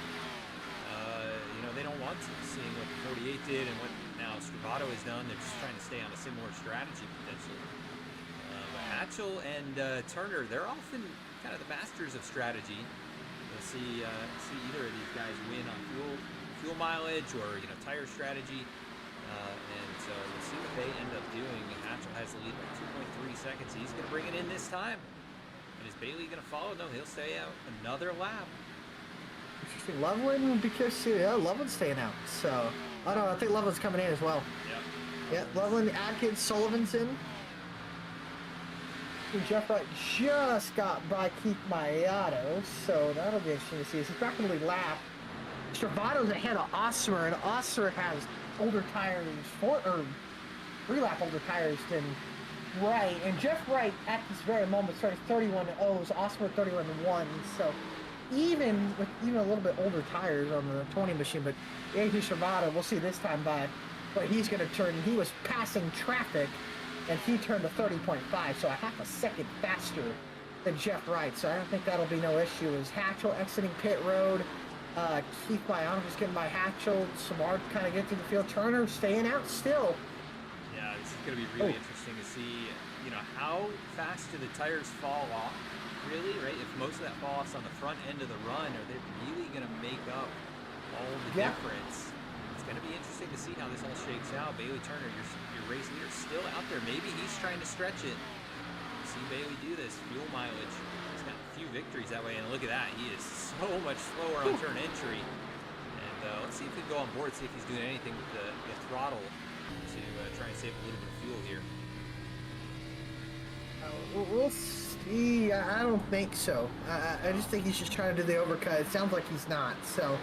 S1: they don't want to, seeing what the 48 did and what now Stravato has done. They're just trying to stay on a similar strategy potentially. But Hatchell and Turner, they're often kind of the masters of strategy. You'll see either of these guys win on fuel mileage or tire strategy, and so we'll see what they end up doing. Hatchell has the lead by 2.3 seconds. He's going to bring it in this time. And is Bailey going to follow? No, he'll stay out another lap.
S2: Interesting. Loveland, because Loveland's staying out. So I think Loveland's coming in as well. Yeah, Loveland, Adkins, Sullivan's in. Jeff Wright just got by Keith Mayato, so that'll be interesting to see. He's not going to lead lap. Stravato's ahead of Osmer, and Osmer has older tires, 3-lap older tires than Wright. And Jeff Wright, at this very moment, started 31.0s, Osmer 31.1. So even with a little bit older tires on the 20 machine, but A.J. Stravato, we'll see this time by, but he's going to turn. He was passing traffic, and he turned to 30.5, so a half a second faster than Jeff Wright. So I don't think that'll be no issue. Is Hatchell exiting pit road? Keith Mayato just getting by Hatchell. Samar kind of getting to the field. Turner staying out still.
S1: Yeah, this is going to be really interesting to see, how fast do the tires fall off, really, right? If most of that falls on the front end of the run, are they really going to make up all the difference? It's going to be interesting to see how this all shakes out. Bailey Turner, your race leader, still out there. Maybe he's trying to stretch it. See Bailey do this. Fuel mileage. He's got a few victories that way, and look at that. He is so much slower on turn entry. And let's see if we can go on board, see if he's doing anything with the throttle to try and save a little bit of fuel here.
S2: We'll see. I don't think so. I just think he's just trying to do the overcut. It sounds like he's not. So,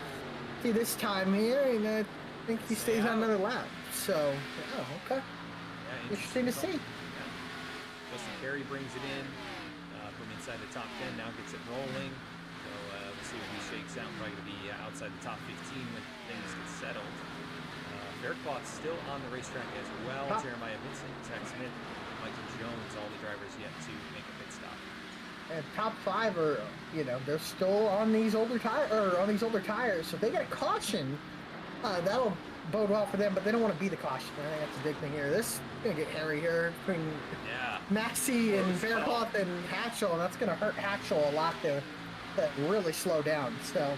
S2: see this time here, and I think he stays on another lap. So, okay.
S1: Yeah,
S2: interesting to see.
S1: Yeah. Justin Carey brings it in from inside the top 10, now gets it rolling. So, we'll see when he shakes out. Probably going to be outside the top 15 when things get settled. Faircloth's still on the racetrack as well. Jeremiah Vincent, Zach Smith, Michael Jones, all the drivers yet to make a pit stop.
S2: And top 5 are, they're still on these older tires. So if they get a caution, that'll bode well for them. But they don't want to be the caution. I think that's a big thing here. This is gonna get hairy here between Maxey and Faircloth and Hatchell, and that's gonna hurt Hatchell a lot there. That really slow down. So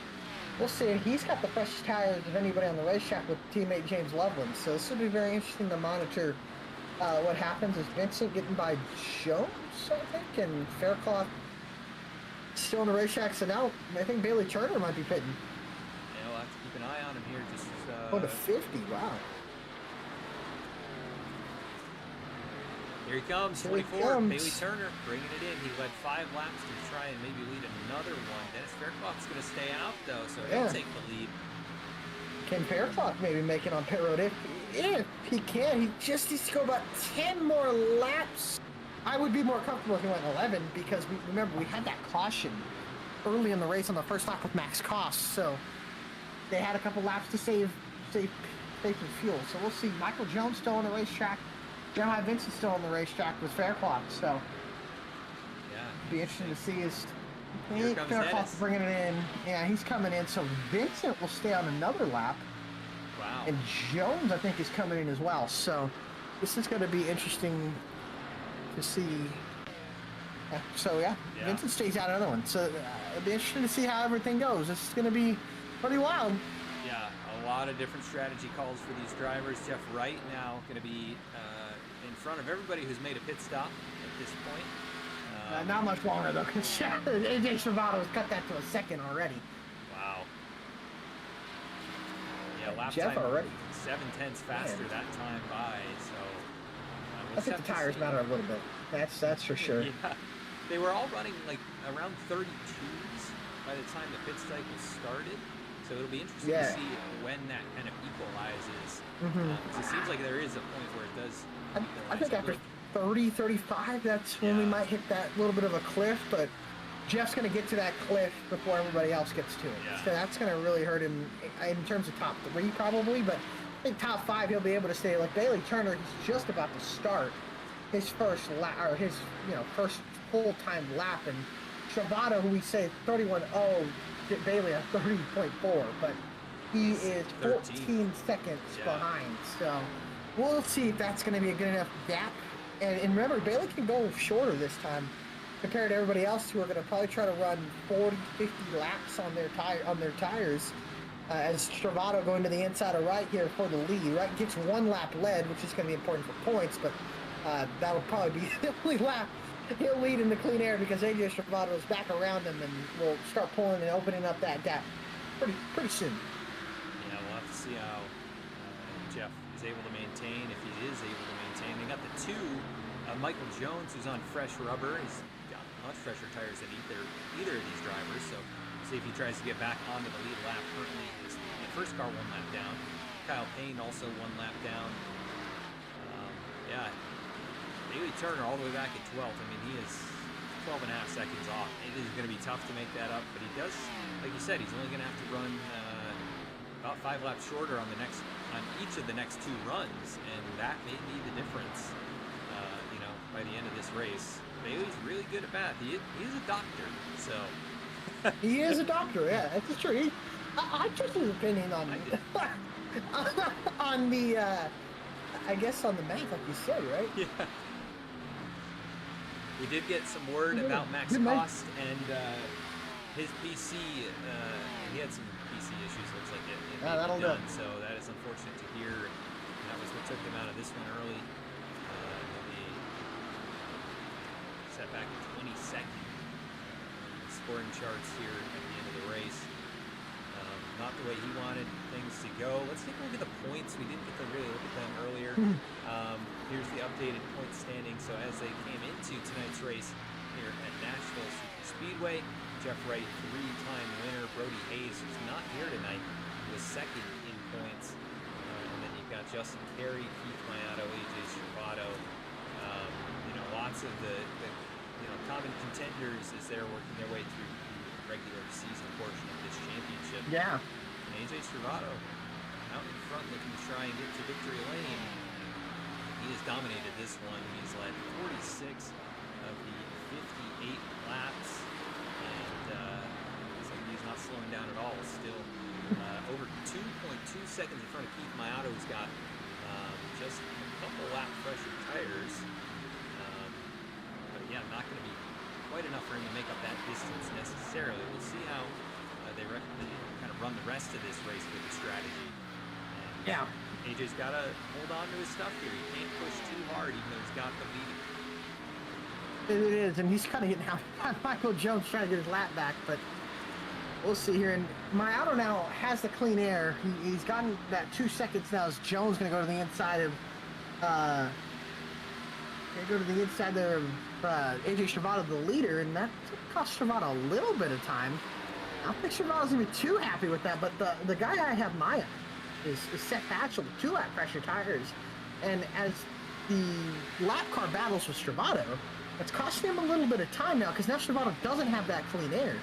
S2: we'll see. He's got the freshest tires of anybody on the racetrack with teammate James Loveland. So this will be very interesting to monitor. What happens is Vincent getting by Jones, I think, and Faircloth still on the racetrack. So now I think Bailey Turner might be pitting.
S1: Yeah, we'll have to keep an eye on him here. Just
S2: to 50, wow.
S1: Here he comes,
S2: Here he
S1: 24.
S2: comes.
S1: Bailey Turner bringing it in. He led 5 laps to try and maybe lead another one. Dennis Faircloth's going to stay out, though, so he'll take the lead.
S2: Can Faircloth maybe make it on pit road? If he can, he just needs to go about 10 more laps. I would be more comfortable if he went 11 because remember we had that caution early in the race on the first lap with Max Koss, so they had a couple laps to save fuel. So we'll see. Michael Jones still on the racetrack. Jeremiah Vincent's still on the racetrack with Faircloth, so
S1: yeah,
S2: be interesting to see.
S1: Here comes Dennis.
S2: Bringing it in. Yeah, he's coming in. So Vincent will stay on another lap.
S1: Wow.
S2: And Jones, I think, is coming in as well. So this is going to be interesting to see. So yeah, Vincent stays out another one. So it'll be interesting to see how everything goes. This is going to be pretty wild.
S1: Yeah, a lot of different strategy calls for these drivers. Jeff Wright now going to be in front of everybody who's made a pit stop at this point.
S2: Not much longer though, because AJ Servato's cut that to a second already.
S1: Wow. Yeah, lap
S2: Jeff
S1: time
S2: already
S1: 7/10 faster that time by. So
S2: I think the tires matter a little bit. That's for sure.
S1: Yeah, they were all running like around 32s by the time the pit cycle started. So it'll be interesting to see when that kind of equalizes. It seems like there is a point where it does.
S2: I think after 30, 35, that's when we might hit that little bit of a cliff, but Jeff's going to get to that cliff before everybody else gets to it.
S1: Yeah.
S2: So that's going to really hurt him in terms of top 3 probably, but I think top 5 he'll be able to stay. Like Bailey Turner, he's just about to start his first lap, or his first full-time lap, and Travato, who we say 31.0, get Bailey at 30.4, but he is 14 seconds behind. So we'll see if that's going to be a good enough gap. And remember, Bailey can go shorter this time compared to everybody else who are going to probably try to run 40, 50 laps on their tires. As Travato going to the inside of Wright here for the lead. Wright gets 1 lap led, which is going to be important for points, but that'll probably be the only lap he'll lead in the clean air because AJ Travato is back around him and will start pulling and opening up that gap pretty soon.
S1: Yeah, we'll have to see how Jeff is able to maintain, if he is able to maintain. They got the 2, Michael Jones, who's on fresh rubber. He's got much fresher tires than either of these drivers, so we'll see if he tries to get back onto the lead lap. Currently, his first car 1 lap down. Kyle Payne also 1 lap down. Yeah, Bailey Turner all the way back at 12th. I mean, he is 12 and a half seconds off. It is going to be tough to make that up, but he does, like you said, he's only going to have to run about 5 laps shorter on each of the next 2 runs, and that may be the difference. By the end of this race, Bailey's really good at math. He's a doctor, so
S2: he is a doctor. Yeah, that's true. I trust his opinion on on the I guess on the math, like you said, right?
S1: Yeah. We did get some word about Max Koss and his PC. He had some PC issues. Looks like it may be done. So that is unfortunate to hear. That was what took him out of this one early. Set back at 22nd. Scoring charts here at the end of the race. Not the way he wanted things to go. Let's take a look at the points. We didn't get to really look at them earlier. Here's the updated point standing. So as they came into tonight's race here at Nashville Superspeedway, Jeff Wright, 3-time winner. Brody Hayes, who's not here tonight, was 2nd in points. And then you've got Justin Carey, Keith Mayato, AJ Servato. Lots of the common contenders as they're working their way through the regular season portion of this championship.
S2: Yeah.
S1: And AJ Servato out in front looking to try and get to victory lane. He has dominated this one. He's led 46 of the 58 laps. And looks like he's not slowing down at all. Still over 2.2 seconds in front of Keith Mayato, who's got just a couple lap fresher tires. But yeah, not going to be quite enough for him to make up that distance necessarily. We'll see how they kind of run the rest of this race with the strategy. And AJ's got to hold on to his stuff here. He can't push too hard, even though he's got the lead.
S2: It is, and he's kind of getting out. Michael Jones trying to get his lap back, but we'll see here. And Mayato now has the clean air. He's gotten that 2 seconds now as Jones going to go to the inside of They go to the inside there of AJ Stravato, the leader, and that cost Stravato a little bit of time. I don't think Stravado's going to be too happy with that, but the guy I have my is Seth Hatchell with 2 lap pressure tires. And as the lap car battles with Stravato, it's costing him a little bit of time now because now Stravato doesn't have that clean air.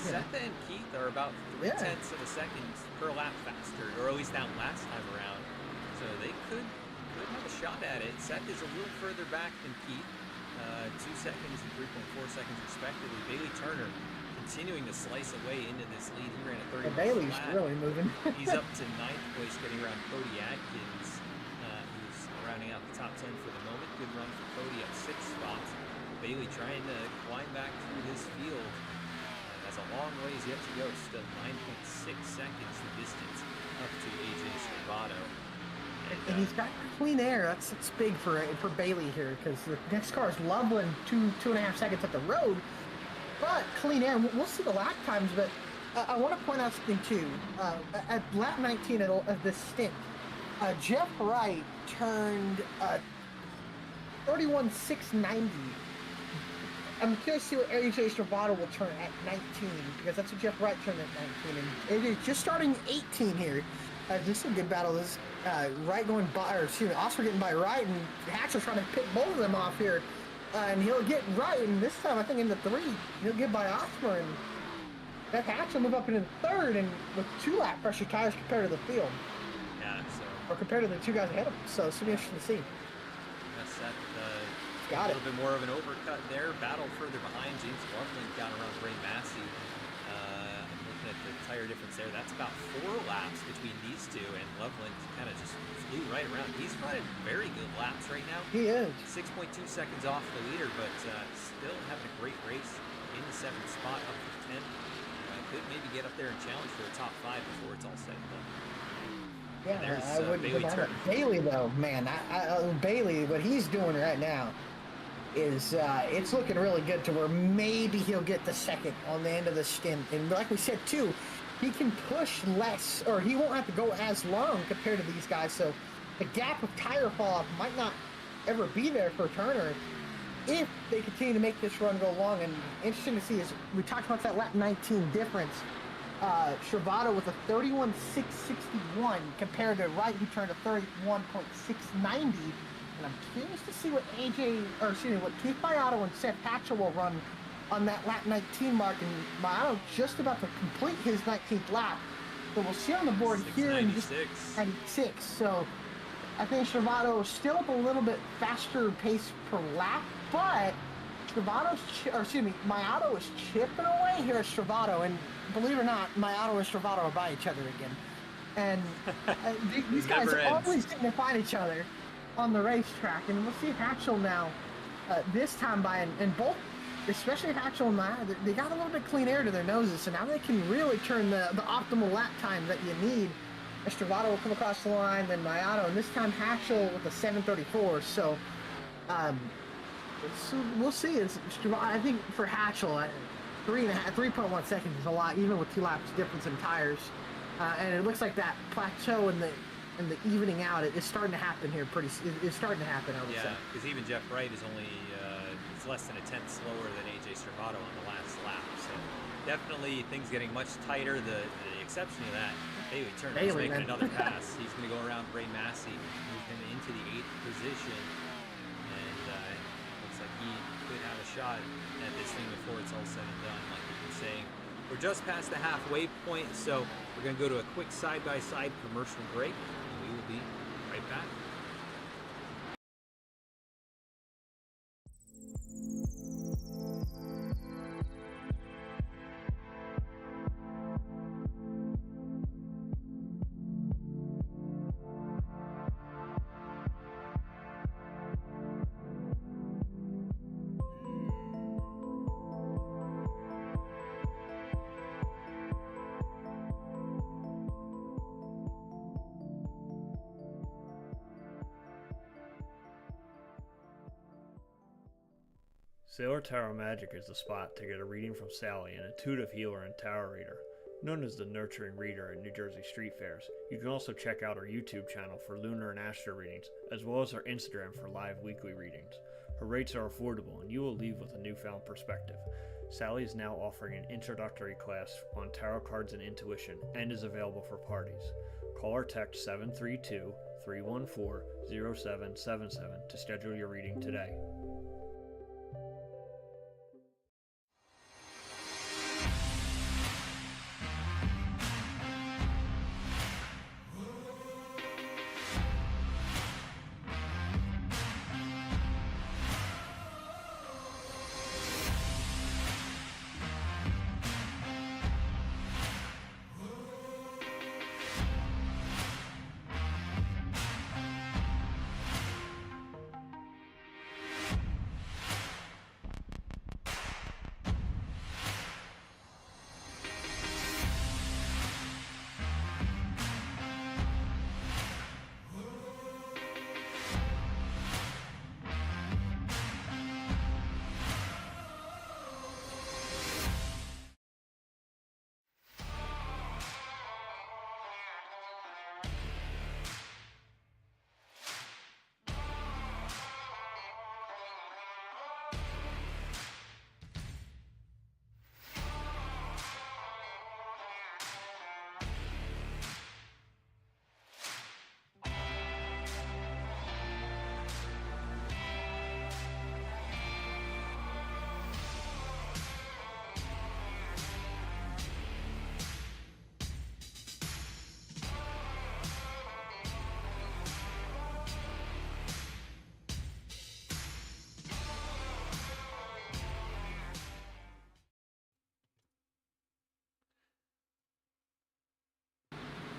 S1: Seth and Keith are about 0.3 of a second per lap faster, or at least that last time around. So they could have a shot at it. Seth is a little further back than Keith, 2 seconds and 3.4 seconds respectively. Bailey Turner continuing to slice away into this lead. He ran a 30.
S2: Bailey's really moving.
S1: He's up to 9th place, getting around Cody Atkins, who's rounding out the top 10 for the moment. Good run for Cody, up 6 spots. Bailey trying to climb back through this field. Has a long ways yet to go. Still 9.6 seconds the distance up to AJ Stravato.
S2: And he's got clean air. That's big for Bailey here because the next car is Loveland, 2.5 seconds up the road. But clean air, we'll see the lap times. But I want to point out something too. At lap 19 of this stint, Jeff Wright turned 31.690. I'm curious to see what AJ Stravato will turn at 19 because that's what Jeff Wright turned at 19. And AJ just starting 18 here. This is a good battle. This Wright going by, or excuse me, Oscar getting by Wright, and Hatchell's trying to pick both of them off here. And he'll get Wright, and this time I think in the 3, he'll get by Oscar, and that Hatchell move up into the 3rd, and with 2 lap pressure tires compared to the field.
S1: Yeah,
S2: or compared to the 2 guys ahead of him. So it's gonna be interesting to see.
S1: That's that.
S2: Got
S1: a little bit more of an overcut there. Battle further behind. James Loveland got around Ray Massey. I'm looking at the tire difference there. That's about 4 laps between these two, and Loveland kind of just flew right around. He's running very good laps right now.
S2: He is.
S1: 6.2 seconds off the leader, but still having a great race in the 7th spot, up to 10. Could maybe get up there and challenge for the top 5 before it's all said and done.
S2: Yeah,
S1: there's
S2: I wouldn't
S1: Bailey Turner.
S2: Bailey though, man, Bailey, what he's doing right now is it's looking really good to where maybe he'll get the 2nd on the end of the stint. And like we said too, he can push less, or he won't have to go as long compared to these guys. So the gap of tire fall off might not ever be there for Turner if they continue to make this run go long. And interesting to see is we talked about that lap 19 difference. Stravato with a 31.661 compared to Wright, who turned a 31.690. And I'm curious to see what what Keith Biotto and Seth Hatchell will run on that lap 19 mark. And Biotto just about to complete his 19th lap. So we'll see on the board here in just 96. So I think Stravato is still up a little bit faster pace per lap, but Biotto is chipping away here at Stravato. And believe it or not, Biotto and Stravato are by each other again. And these guys always seem to find each other on the racetrack. And we'll see Hatchell now this time by, and both, especially Hatchell and Biotto, they got a little bit clean air to their noses, so now they can really turn the optimal lap time that you need. Stravato will come across the line, then Biotto, and this time Hatchell with a 7:34. So we'll see. I think for Hatchell, 3.1 seconds is a lot, even with 2 laps difference in tires. And it looks like that plateau and the evening out is starting to happen here. It's starting to happen, I would say.
S1: Yeah, because even Jeff Wright is only it's less than a tenth slower than AJ Stravato on the last lap. So definitely things getting much tighter. The exception to that, Bailey Turner is making another pass. He's going to go around Ray Massey, move him into the 8th position, and looks like he could have a shot at this thing before it's all said and done. Like we've been saying, we're just past the halfway point, so we're going to go to a quick side-by-side commercial break, and we will be right back.
S3: Sailor Tarot Magic is the spot to get a reading from Sally, an intuitive healer and tarot reader. Known as the Nurturing Reader at New Jersey Street Fairs, you can also check out our YouTube channel for lunar and astro readings, as well as our Instagram for live weekly readings. Her rates are affordable, and you will leave with a newfound perspective. Sally is now offering an introductory class on tarot cards and intuition, and is available for parties. Call or text 732-314-0777 to schedule your reading today.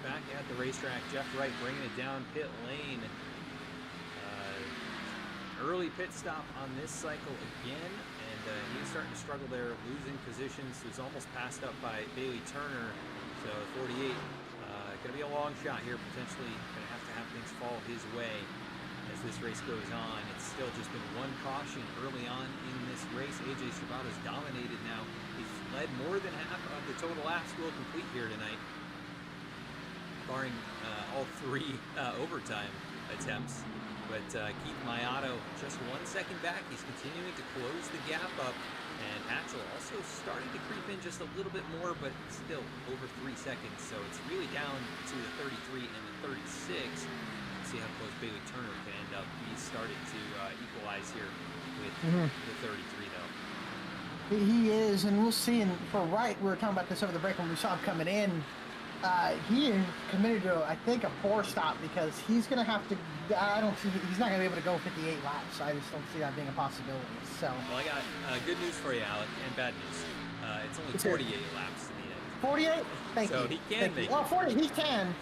S1: Back at the racetrack, Jeff Wright bringing it down pit lane. Early pit stop on this cycle again, and he's starting to struggle there, losing positions. He was almost passed up by Bailey Turner, so 48. Going to be a long shot here, potentially going to have things fall his way as this race goes on. It's still just been one caution early on in this race. AJ Strabato's dominated now. He's led more than half of the total laps will complete here tonight, barring all three overtime attempts. But Keith Mayato just 1 second back. He's continuing to close the gap up. And Hatchell also starting to creep in just a little bit more, but still over 3 seconds. So it's really down to the 33 and the 36. See how close Bailey Turner can end up. He's starting to equalize here with the 33, though.
S2: He is, and we'll see. And for Wright, we were talking about this over the break when we saw him coming in. He committed to, I think, a 4 stop because he's going to have to. I don't see. He's not going to be able to go 58 laps. I just don't see that being a possibility. So.
S1: Well, I got good news for you, Alec, and bad news. It's only 48 laps in the end.
S2: 48? Thank you.
S1: So he can make it.
S2: Well, 40, he can.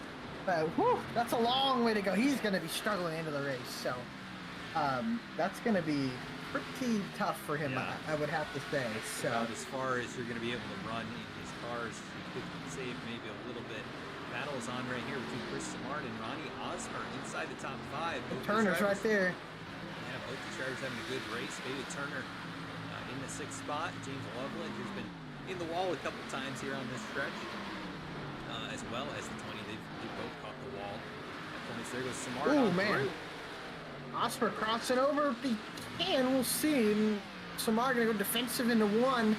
S2: But whew, that's a long way to go. He's going to be struggling into the race. So that's going to be pretty tough for him,
S1: yeah.
S2: I would have to say. So
S1: about as far as you're going to be able to run in his cars. You could save maybe a little bit. Battle is on right here between Chris Samard and Ronnie Osmer inside the top 5.
S2: Turner's right there.
S1: Yeah, both these drivers having a good race. Bailey Turner in the 6th spot. James Loveland, who's been in the wall a couple times here on this stretch, as well as the 20. They've both caught the wall. There goes Samard.
S2: Oh, man. Osmer crossing over. If he can, we'll see. Samard going to go defensive into 1.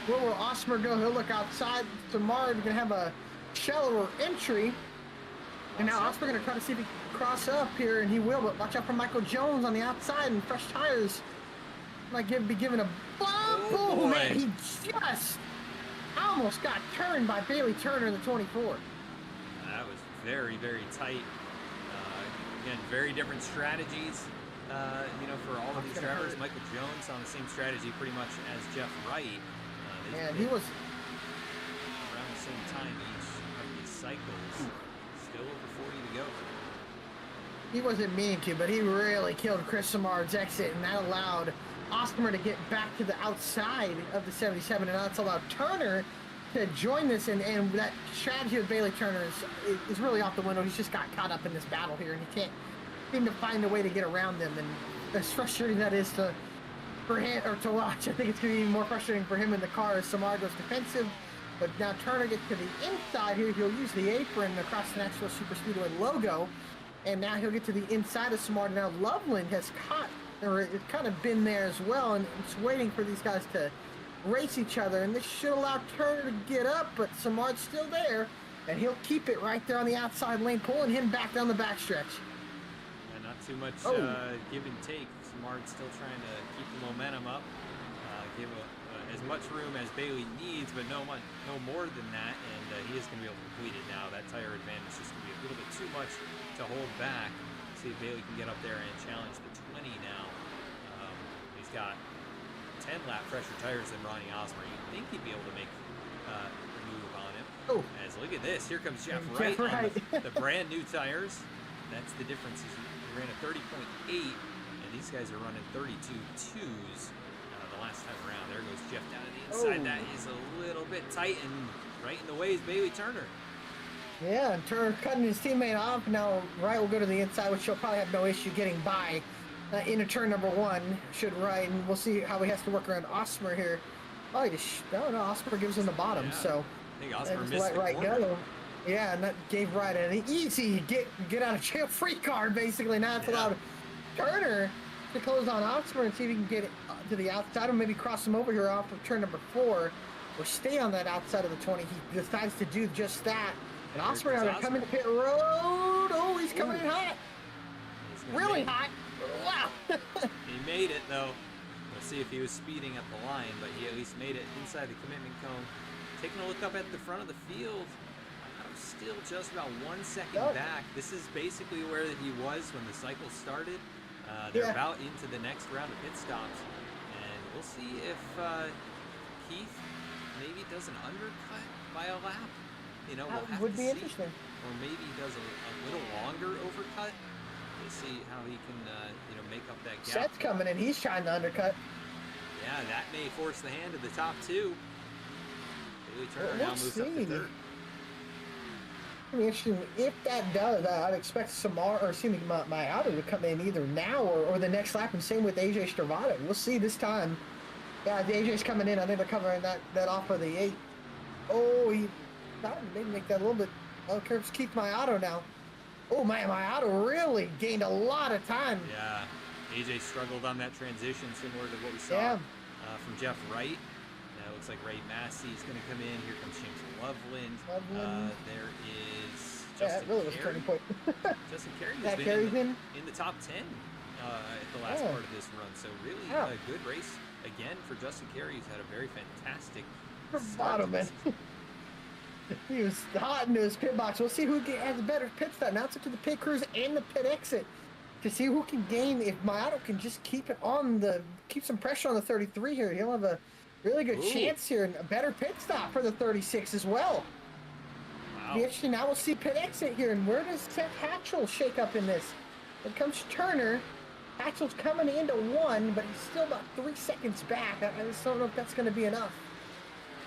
S2: Where will Osmer go? He'll look outside. Samard going to have a shallower entry. And now Osmer going to try to see if he can cross up here, and he will, but watch out for Michael Jones on the outside and fresh tires. Might be given a bump. Oh, man, he just almost got turned by Bailey Turner in the 24.
S1: That was very, very tight. Again, very different strategies, for all of these drivers. Michael Jones on the same strategy pretty much as Jeff Wright.
S2: And he was
S1: around the same time each of these cycles. Still over 40 to go.
S2: He wasn't meaning to, but he really killed Chris Samard's exit, and that allowed Osmer to get back to the outside of the 77, and that's allowed Turner to join this, and that strategy of Bailey Turner is really off the window. He's just got caught up in this battle here, and he can't seem to find a way to get around them, and as frustrating that is for him or to watch, I think it's going to be more frustrating for him in the car as Samard goes defensive But now Turner gets to the inside here. He'll use the apron across the Nashville Superspeedway logo. And now he'll get to the inside of Samard. Now Loveland has caught, or it's kind of been there as well, and it's waiting for these guys to race each other. And this should allow Turner to get up, but Samard's still there. And he'll keep it right there on the outside lane, pulling him back down the backstretch.
S1: Yeah, not too much give and take. Samard's still trying to keep the momentum up. Give as much room as Bailey needs, but no more than that, and he is going to be able to complete it now. That tire advantage is just going to be a little bit too much to hold back. See if Bailey can get up there and challenge the 20 now. He's got 10 lap fresher tires than Ronnie Osmer. You'd think he'd be able to make a move on him.
S2: Oh.
S1: As look at this, here comes Jeff Wright on the brand new tires. That's the difference. He ran a 30.8, and these guys are running 32.2s. The last time around. There goes Jeff down to the inside. That is a little bit tight, and right in the way is Bailey Turner.
S2: Yeah, and Turner cutting his teammate off. Now Wright will go to the inside, which he'll probably have no issue getting by into turn number 1. Should Wright, and we'll see how he has to work around Osmer here. Oh, he just Osmer gives him the bottom.
S1: Yeah,
S2: so
S1: I think Osmer missed
S2: let
S1: the
S2: Wright
S1: corner.
S2: go. Yeah, and that gave Wright an easy get out of jail free card. Basically, now it's allowed Turner to close on Osmer and see if he can get it to the outside, or maybe cross him over here off of turn number 4, or stay on that outside of the 20. He decides to do just that. And Osmer now they're coming to pit road. Oh, he's coming in hot. Really hot. Wow.
S1: He made it though. We'll see if he was speeding at the line, but he at least made it inside the commitment cone. Taking a look up at the front of the field. Still just about 1 second back. This is basically where he was when the cycle started. They're about into the next round of pit stops, and we'll see if Keith maybe does an undercut by a lap. You know, we'll have
S2: would
S1: to
S2: be
S1: see.
S2: interesting.
S1: Or maybe he does a little longer overcut. We'll see how he can, make up that gap.
S2: Seth's coming in. He's trying to undercut.
S1: Yeah, that may force the hand of the top 2. Bailey Turner now moves up to 3rd.
S2: It'll be interesting if that does. I'd expect Samar or my auto to come in either now or the next lap, and same with AJ Stravado. We'll see this time. Yeah, AJ's coming in. I think they're covering that off of the 8. Oh, he thought maybe make that a little bit. Oh, Curves Keith my auto now. Oh man, my auto really gained a lot of time.
S1: Yeah, AJ struggled on that transition, similar to what we saw from Jeff Wright. Now it looks like Ray Massey's going to come in. Here comes James Loveland. There is Justin
S2: that really was a turning point.
S1: Justin Carey has been in the top 10 at the last part of this run. So really a good race again for Justin Carey. He's had a very fantastic
S2: bottom man. He was hot into his pit box. We'll see who has a better pit stop. Now it's up to the pit crews and the pit exit to see who can gain. If Mayato can just keep some pressure on the 33 here, he'll have a really good chance here, and a better pit stop for the 36 as well.
S1: Wow.
S2: Be interesting. Now we'll see pit exit here, and where does Seth Hatchell shake up in this? Here comes Turner. Hatchell's coming into 1, but he's still about 3 seconds back. I just don't know if that's going to be enough.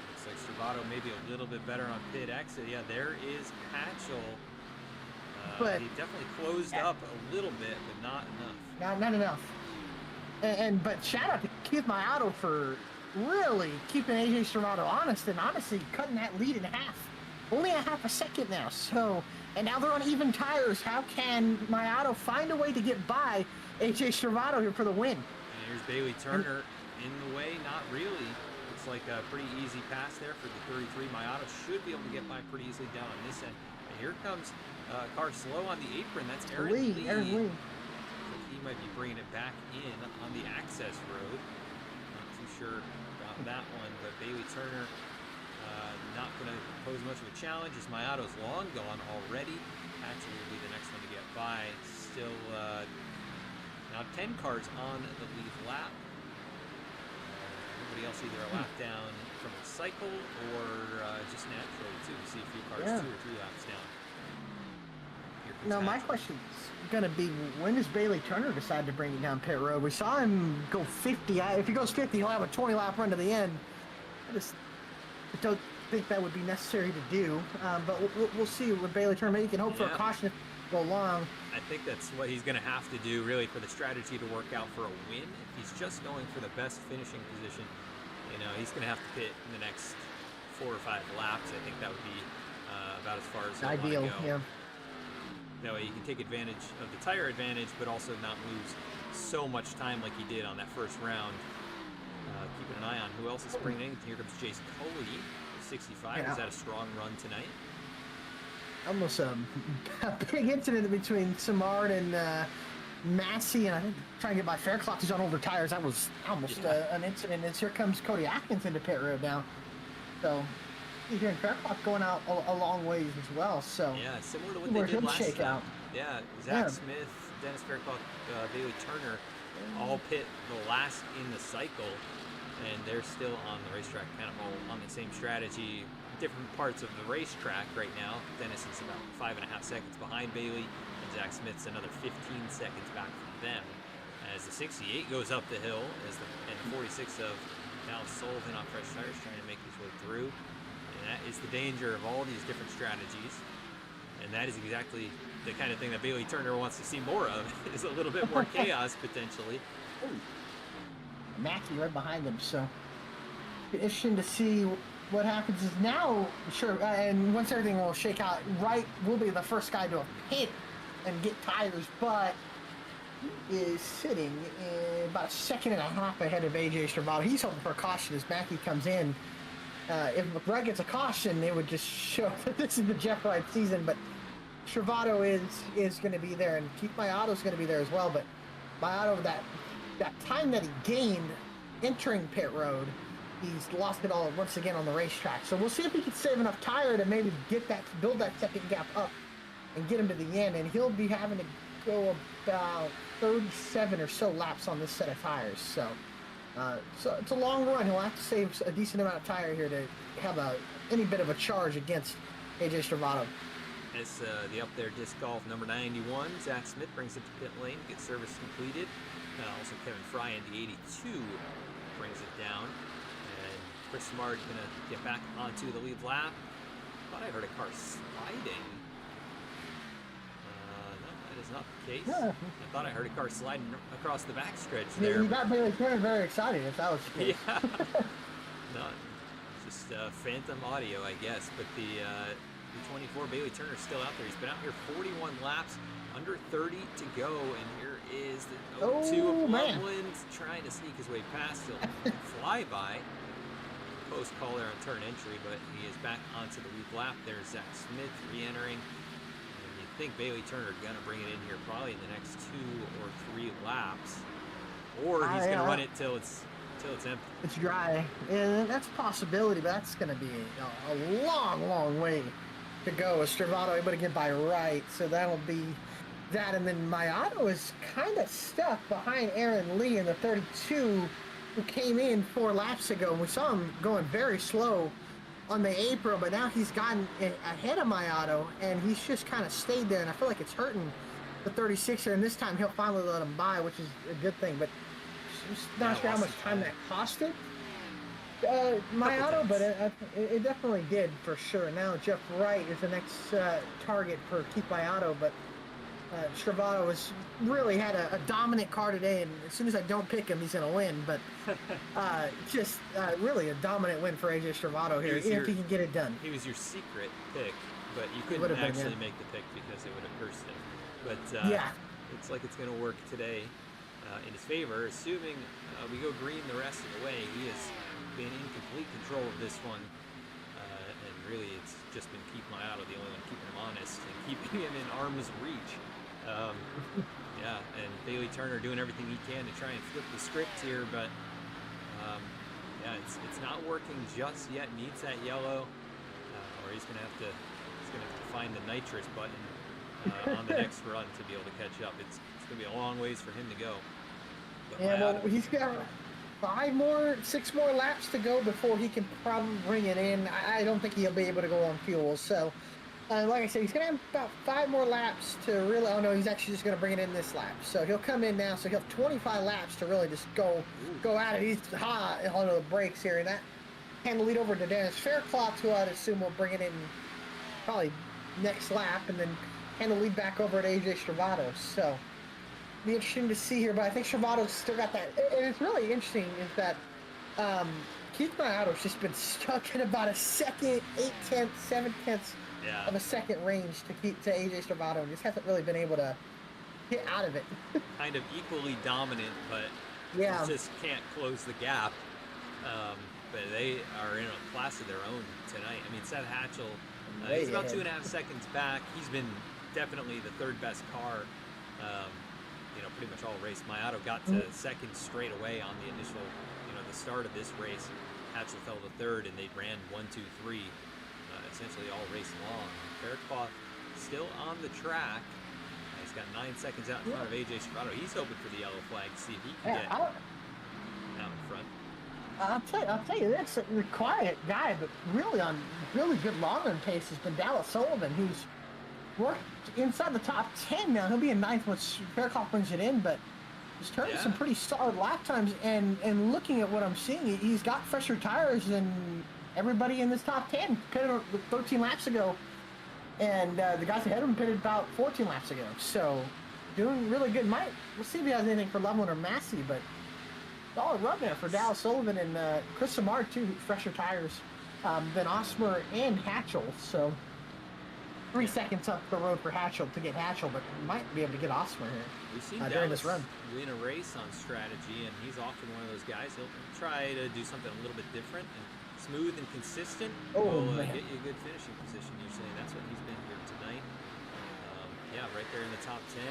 S1: Looks like Stravado maybe a little bit better on pit exit. Yeah, there is Hatchell.
S2: But
S1: he definitely closed up a little bit, but not enough.
S2: Not enough. But shout out to Keith Mayato for really keeping AJ Stravado honest, and honestly cutting that lead in half. Only a half a second now. So, and now they're on even tires. How can Mayato find a way to get by AJ Stravado here for the win?
S1: And here's Bailey Turner in the way. Not really. Looks like a pretty easy pass there for the 33. Mayato should be able to get by pretty easily down on this end. And here comes car slow on the apron. That's Aaron Lee. So he might be bringing it back in on the access road. Not too sure about that one, but Bailey Turner not going to pose much of a challenge as Mayato's long gone already. Hatchell will be the next one to get by. Still now 10 cars on the lead lap. Everybody else either a lap down from the cycle or just naturally too. We see a few cars 2 or 3 laps down.
S2: Now my question's going to be, when does Bailey Turner decide to bring it down pit road? We saw him go 50. If he goes 50, he'll have a 20 lap run to the end. I just don't think that would be necessary to do. But we'll see with Bailey Turner. Maybe you can hope for a caution if it go long.
S1: I think that's what he's going to have to do, really, for the strategy to work out for a win. If he's just going for the best finishing position, he's going to have to pit in the next 4 or 5 laps. I think that would be about as far as I want to
S2: Ideal,
S1: go.
S2: yeah.
S1: That way you can take advantage of the tire advantage, but also not lose so much time like he did on that first round. Keeping an eye on who else is springing in. Here comes Jace Coley, 65.
S2: Yeah.
S1: He's had a strong run tonight.
S2: Almost a big incident between Samard and Massey, and I think trying to get by Faircloth, who's on older tires. That was almost an incident. As here comes Cody Atkins into pit road now. So you're hearing Faircloth going out a long ways as well. So
S1: yeah, similar to what they did last time. Yeah, Zach Smith, Dennis Faircloth, Bailey Turner, all pit the last in the cycle, and they're still on the racetrack, kind of all on the same strategy. Different parts of the racetrack right now. Dennis is about 5.5 seconds behind Bailey, and Zach Smith's another 15 seconds back from them. As the 68 goes up the hill, and the 46 of Dallas Sullivan on fresh tires trying to make his way through. And that is the danger of all these different strategies. And that is exactly the kind of thing that Bailey Turner wants to see more of, is a little bit more chaos potentially.
S2: Mackey right behind him, so interesting to see what happens. Is now sure, and once everything will shake out, Wright will be the first guy to hit and get tires, but he is sitting about 1.5 seconds ahead of AJ Stravato. He's hoping for a caution as Mackey comes in. If Wright gets a caution, it would just show that this is the Jeff Wright season, but Stravato is going to be there, and Keith Maiato is going to be there as well. But Maiato, that time that he gained entering pit road, he's lost it all once again on the racetrack. So we'll see if he can save enough tire to maybe build that second gap up and get him to the end. And he'll be having to go about 37 or so laps on this set of tires. So it's a long run. He'll have to save a decent amount of tire here to have any bit of a charge against AJ Stravato.
S1: As the up there disc golf number 91, Zach Smith brings it to pit lane, gets service completed. Also Kevin Fry in the 82 brings it down. And Chris Smart gonna get back onto the lead lap. Thought I heard a car sliding. No, that is not the case.
S2: Yeah.
S1: I thought I heard a car sliding across the backstretch there.
S2: You got Bailey Turner very excited if that was the case.
S1: Yeah. No, just phantom audio, I guess. But the 24 Bailey Turner still out there. He's been out here 41 laps, under 30 to go, and here is the 02 of Loveland trying to sneak his way past. He'll fly by. Post call there on turn entry, but he is back onto the lead lap. There's Zach Smith re-entering. And you think Bailey Turner gonna bring it in here probably in the next 2 or 3 laps, or he's gonna run it till it's empty.
S2: It's dry. Yeah, that's a possibility, but that's gonna be a long way to go. With Stravato able to get by Wright, so that'll be that. And then Maiato is kind of stuck behind Aaron Lee in the 32, who came in 4 laps ago. We saw him going very slow on the April, but now he's gotten ahead of Maiato, and he's just kind of stayed there, and I feel like it's hurting the 36er, and this time he'll finally let him by, which is a good thing, but just not sure how much time that costed Maiato, but it definitely did for sure. Now Jeff Wright is the next target for Keith Maiato, but Stravato has really had a dominant car today, and as soon as I don't pick him, he's going to win. But just really a dominant win for AJ Stravato here, if he can get it done.
S1: He was your secret pick, but you couldn't actually make the pick because it would have cursed him. But looks like it's going to work today in his favor, assuming we go green the rest of the way. He has been in complete control of this one, and really it's just been Keith Maiato, the only one keeping him honest and keeping him in arm's reach. And Bailey Turner doing everything he can to try and flip the script here, but it's not working just yet. Needs that yellow, or he's gonna have to find the nitrous button on the next run to be able to catch up. It's gonna be a long ways for him to go. But
S2: well, he's got 6 more laps to go before he can probably bring it in. I don't think he'll be able to go on fuel. So, like I said, he's going to have about 5 more laps to really... Oh, no, he's actually just going to bring it in this lap. So he'll come in now. So he'll have 25 laps to really just go at it. He's hot on the brakes here. And that hand the lead over to Dennis Faircloth, who I'd assume will bring it in probably next lap. And then hand the lead back over to AJ Stravato. So... be interesting to see here, but I think Stravato's still got that. And it's really interesting is that Keith Mayato's just been stuck in about a second, 8/10, 7/10
S1: Yeah.
S2: of a second range to AJ Stravato, and just hasn't really been able to get out of it.
S1: Kind of equally dominant, but
S2: Yeah.
S1: just can't close the gap. But they are in a class of their own tonight. I mean, Seth Hatchell, he's about 2.5 seconds back. He's been definitely the third best car, pretty much all race. Mayato got to second straight away on the initial, the start of this race. Hatchell fell to third, and they ran 1, 2, 3, essentially all race long. Faircloth still on the track. He's got 9 seconds out in front of AJ Stravato. He's hoping for the yellow flag to see if he can get out in front.
S2: I'll tell you this, the quiet guy, but really on really good long run pace has been Dallas Sullivan, who's worked inside the top 10 now. He'll be in 9th once Faircloth brings it in, but he's turning some pretty solid lap times, and looking at what I'm seeing, he's got fresher tires than everybody in this top 10. Pitted 13 laps ago, and the guys ahead of him pitted about 14 laps ago. So doing really good. We'll see if he has anything for Loveland or Massey, but solid run there for Dallas Sullivan and Chris Samard too, fresher tires than Osmer and Hatchell. So 3 seconds up the road for Hatchell to get Hatchell, but might be able to get Osmer here.
S1: We've seen
S2: during this run.
S1: win a race on strategy, and he's often one of those guys. He'll try to do something a little bit different and smooth and consistent. Will get you a good finishing position usually, and that's what he's been here tonight. Right there in the top 10.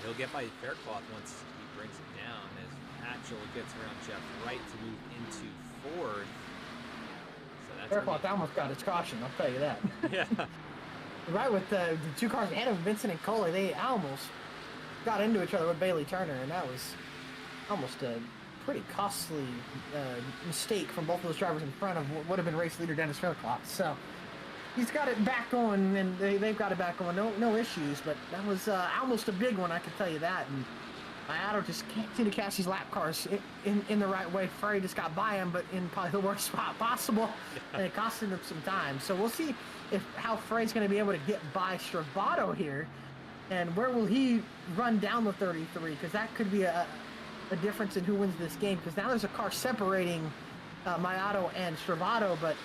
S1: He'll get by Faircloth once he brings it down, as Hatchell gets around Jeff Wright to move into 4th. So that's
S2: Faircloth almost got his caution, I'll tell you that.
S1: Yeah.
S2: Right with the 2 cars ahead of Vincent and Coley, they almost got into each other with Bailey Turner, and that was almost a pretty costly mistake from both of those drivers in front of what would have been race leader Dennis Faircloth. So he's got it back going, and they've got it back going. No issues, but that was almost a big one, I can tell you that. And Mayato just can't seem to catch these lap cars in the right way. Frey just got by him, but in probably the worst spot possible, and it costed him some time. So we'll see how Frey's going to be able to get by Stravato here, and where will he run down the 33, because that could be a difference in who wins this game, because now there's a car separating Mayato and Stravato, but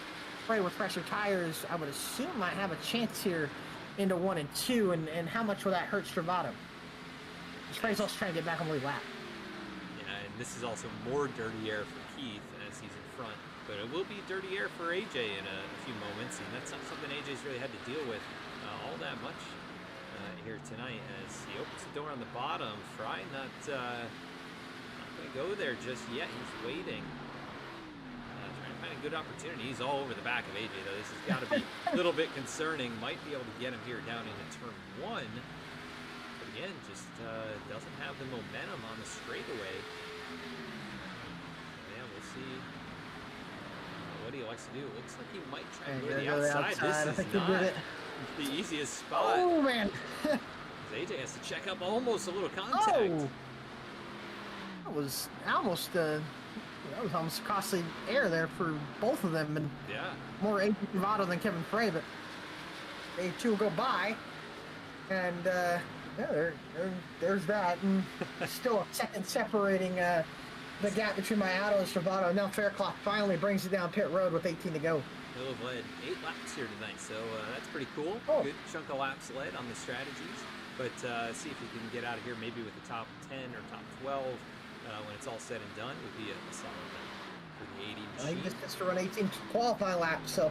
S2: Frey with fresher tires, I would assume, might have a chance here into 1 and 2, and how much will that hurt Stravato? Frey's also trying to get back on the lead lap.
S1: Yeah, and this is also more dirty air for Keith as he's in front, but it will be dirty air for AJ in a few moments, and that's not something AJ's really had to deal with all that much here tonight, as he opens the door on the bottom. Fry not going to go there just yet. He's waiting. Trying to find a good opportunity. He's all over the back of AJ, though. This has got to be a little bit concerning. Might be able to get him here down into turn 1. But again, just doesn't have the momentum on the straightaway. Yeah, we'll see what he likes to do. It looks like he might try and go to the outside. This is not the easiest spot.
S2: Oh, man.
S1: AJ has to check up almost a little contact.
S2: Oh. That was almost costly air there for both of them, and more AJ Stravato than Kevin Frey, but they two will go by, and there's that, and still a second separating the gap between Mayato and Stravato. Now Faircloth finally brings it down pit road with 18 to go.
S1: He'll have led 8 laps here tonight, so that's pretty cool. Good chunk of laps led on the strategies, but see if he can get out of here maybe with the top 10 or top 12 when it's all said and done. Would be a solid for the 80 machine.
S2: He just gets to run 18 qualifying laps, so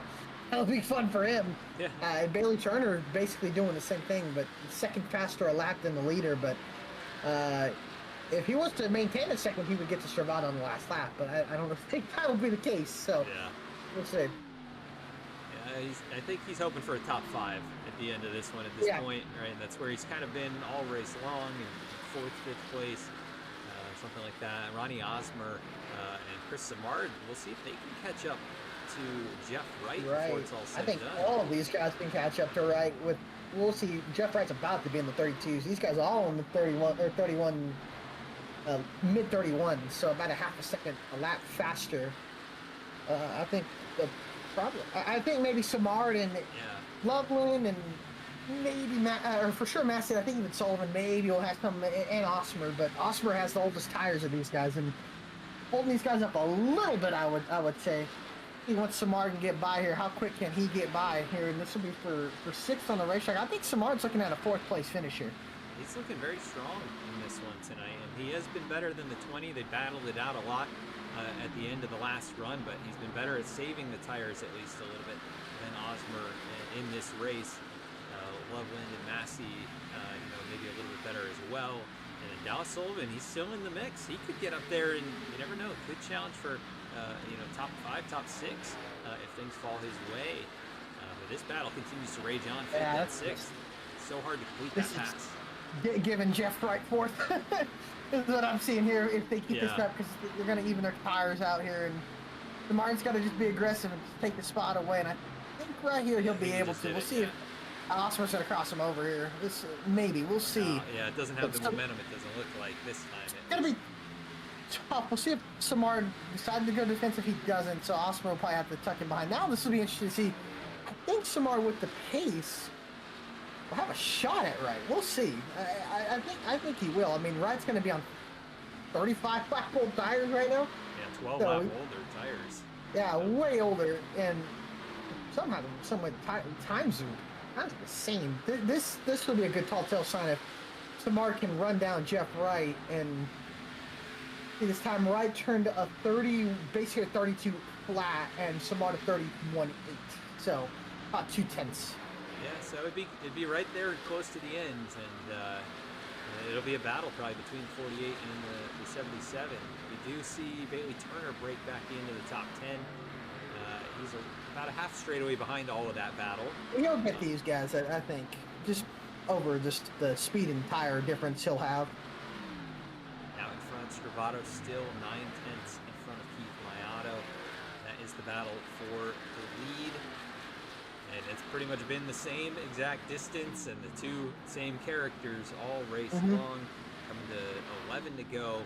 S2: that'll be fun for him.
S1: Yeah.
S2: Bailey Turner basically doing the same thing, but second faster a lap than the leader. But if he was to maintain a second, he would get to Stravato on the last lap. But I don't think that will be the case. So we'll see.
S1: Yeah, I think he's hoping for a top 5 at the end of this one at this point, right? And that's where he's kind of been all race long, in 4th, 5th place, something like that. Ronnie Osmer and Chris Samard, we'll see if they can catch up to Jeff Wright before it's all said
S2: I think
S1: and done.
S2: all of these guys can catch up to Wright. We'll see. Jeff Wright's about to be in the 32s. These guys all in the 31, mid 31, so about a half a second a lap faster. I think I think maybe Samard and Loveland and maybe or for sure Massey. I think even Sullivan maybe will have some, and Osmer, but Osmer has the oldest tires of these guys, and holding these guys up a little bit. I would say. He wants Samard to get by here. How quick can he get by here? And this will be for sixth on the racetrack. I think Samard's looking at a fourth place finish here.
S1: He's looking very strong in this one tonight, and he has been better than the 20. They battled it out a lot at the end of the last run, but he's been better at saving the tires at least a little bit than Osmer in this race. Loveland and Massey, maybe a little bit better as well. And then Dallas Sullivan, he's still in the mix. He could get up there, and you never know, could challenge for top 5, top 6 if things fall his way. But this battle continues to rage on. Fifth and sixth. It's so hard to complete that pass.
S2: Giving Jeff Wright fourth is what I'm seeing here. If they keep this up, because they're going to even their tires out here, and the Martin's got to just be aggressive and take the spot away. And I think right here he'll be able to. We'll see if Osmer's going to cross him over here. Maybe we'll see.
S1: Yeah, it doesn't have the momentum. It doesn't look like this time.
S2: It's going to be tough. We'll see if Samard decided to go defensive. He doesn't, so Osmer will probably have to tuck him behind. Now this will be interesting to see. I think Samard with the pace will have a shot at Wright. We'll see. I think he will. I mean, Wright's going to be on 35 lap old tires right now.
S1: Yeah, 12 lap older tires.
S2: Yeah, way older, and somehow some way times are the same. This will be a good telltale sign if Samard can run down Jeff Wright, and this time Wright turned a 30, basically a 32 flat, and Samard a 31.8. So about 2/10.
S1: Yeah, so it'd be right there close to the end, and it'll be a battle probably between the 48 and the 77. We do see Bailey Turner break back into the top 10. He's about a half straightaway behind all of that battle.
S2: He'll get these guys, I think, just over just the speed and tire difference he'll have.
S1: Now in front, Stravato still 9/10 in front of Keith Mayato. That is the battle for the lead. And it's pretty much been the same exact distance, and the two same characters all race long, coming to 11 to go.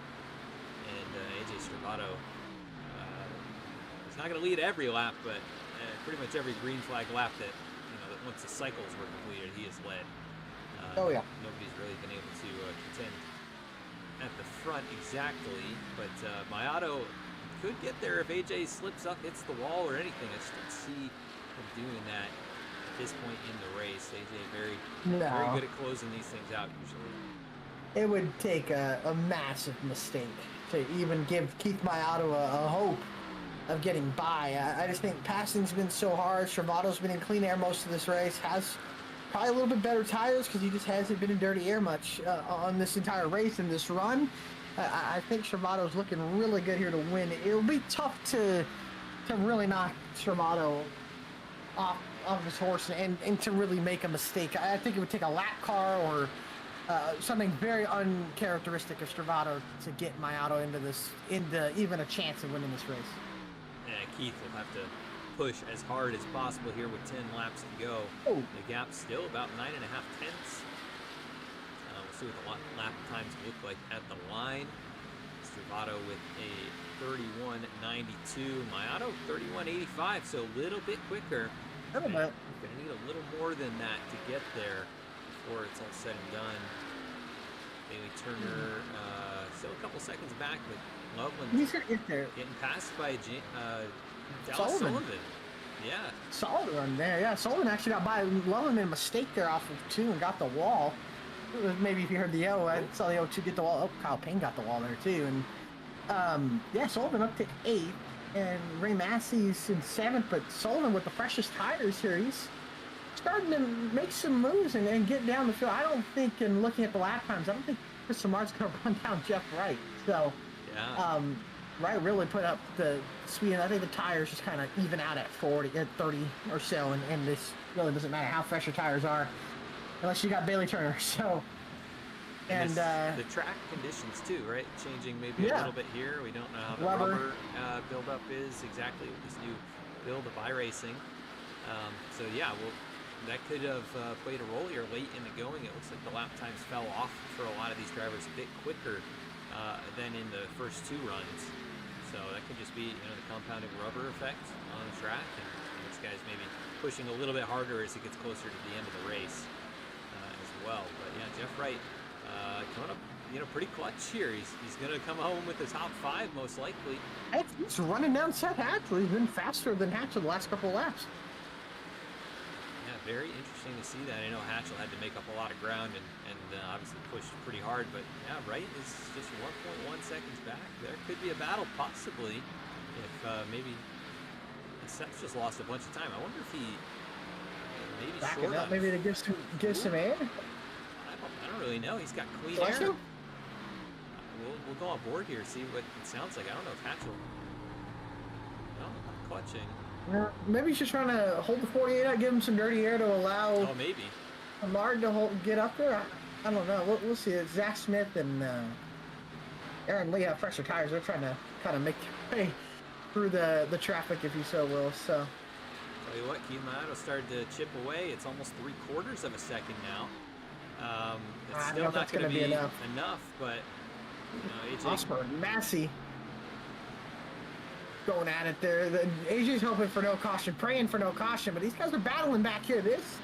S1: And AJ Stravato, he's not going to lead every lap, but pretty much every green flag lap that once the cycles were completed, he has led. Nobody's really been able to contend at the front exactly, but Mayato could get there if AJ slips up, hits the wall, or anything. I just don't see him doing that at this point in the race. AJ very good at closing these things out usually.
S2: It would take a massive mistake to even give Keith Mayato a hope of getting by. I just think passing's been so hard. Stravato's been in clean air most of this race. Has probably a little bit better tires because he just hasn't been in dirty air much on this entire race and this run. I think Stravato's looking really good here to win. It'll be tough to really knock Stravato off his horse and to really make a mistake. I think it would take a lap car or something very uncharacteristic of Stravato to get Mayato into even a chance of winning this race.
S1: Yeah, Keith will have to push as hard as possible here with 10 laps to go. The gap's still about 9.5 tenths. We'll see what the lap times look like at the line. Stravato with a 31.92. Mayato 31.85, so a little bit quicker.
S2: A little bit.
S1: Going to need a little more than that to get there before it's all said and done. Bailey Turner still a couple seconds back, but Loveland
S2: He's going to get there.
S1: getting passed by Dallas Sullivan. Yeah.
S2: Solid run there. Yeah, Sullivan actually got by. Loveland made a mistake there off of 2 and got the wall. Maybe if you heard the O, I saw the O2 get the wall. Oh, Kyle Payne got the wall there too. And Sullivan up to 8th. And Ray Massey's in 7th, but Sullivan with the freshest tires here, he's starting to make some moves and get down the field. I don't think, in looking at the lap times, I don't think Chris Samard's going to run down Jeff Wright. So, Wright really put up the speed, and I think the tires just kind of even out at 30 or so, and this really doesn't matter how fresh your tires are, unless you got Bailey Turner. So, and
S1: the track conditions too, right? Changing maybe a little bit here. We don't know how the rubber buildup is exactly with this new build of iRacing. So yeah, well, that could have played a role here late in the going. It looks like the lap times fell off for a lot of these drivers a bit quicker than in the first 2 runs. So that could just be the compounding rubber effect on the track, and this guy's maybe pushing a little bit harder as he gets closer to the end of the race as well. But yeah, Jeff Wright coming up pretty clutch here. He's going to come home with the top 5 most likely.
S2: He's running down Seth Hatchell. He's been faster than Hatchell the last couple of laps.
S1: Yeah, very interesting to see that. I know Hatchell had to make up a lot of ground and obviously pushed pretty hard, but yeah, Wright is just 1.1 seconds back. There could be a battle possibly if maybe Seth's just lost a bunch of time. I wonder if he maybe
S2: backing
S1: short
S2: up,
S1: on,
S2: maybe to give some air.
S1: I don't really know. He's got clean
S2: Bless
S1: air.
S2: him.
S1: We'll go on board here, see what it sounds like. I don't know if Hatchell. No, not clutching.
S2: Maybe he's just trying to hold the 48 out, give him some dirty air to allow
S1: Oh, maybe.
S2: Amard to get up there. I don't know. We'll see. Zach Smith and Aaron Lee have fresher tires. They're trying to kind of make their way through the traffic, if you so will. So.
S1: Tell you what, Kimato started to chip away. It's almost 3/4 of a second now. It's still not going to be enough, but AJ.
S2: Oscar and Massey going at it there. AJ's hoping for no caution, praying for no caution, but these guys are battling back here. This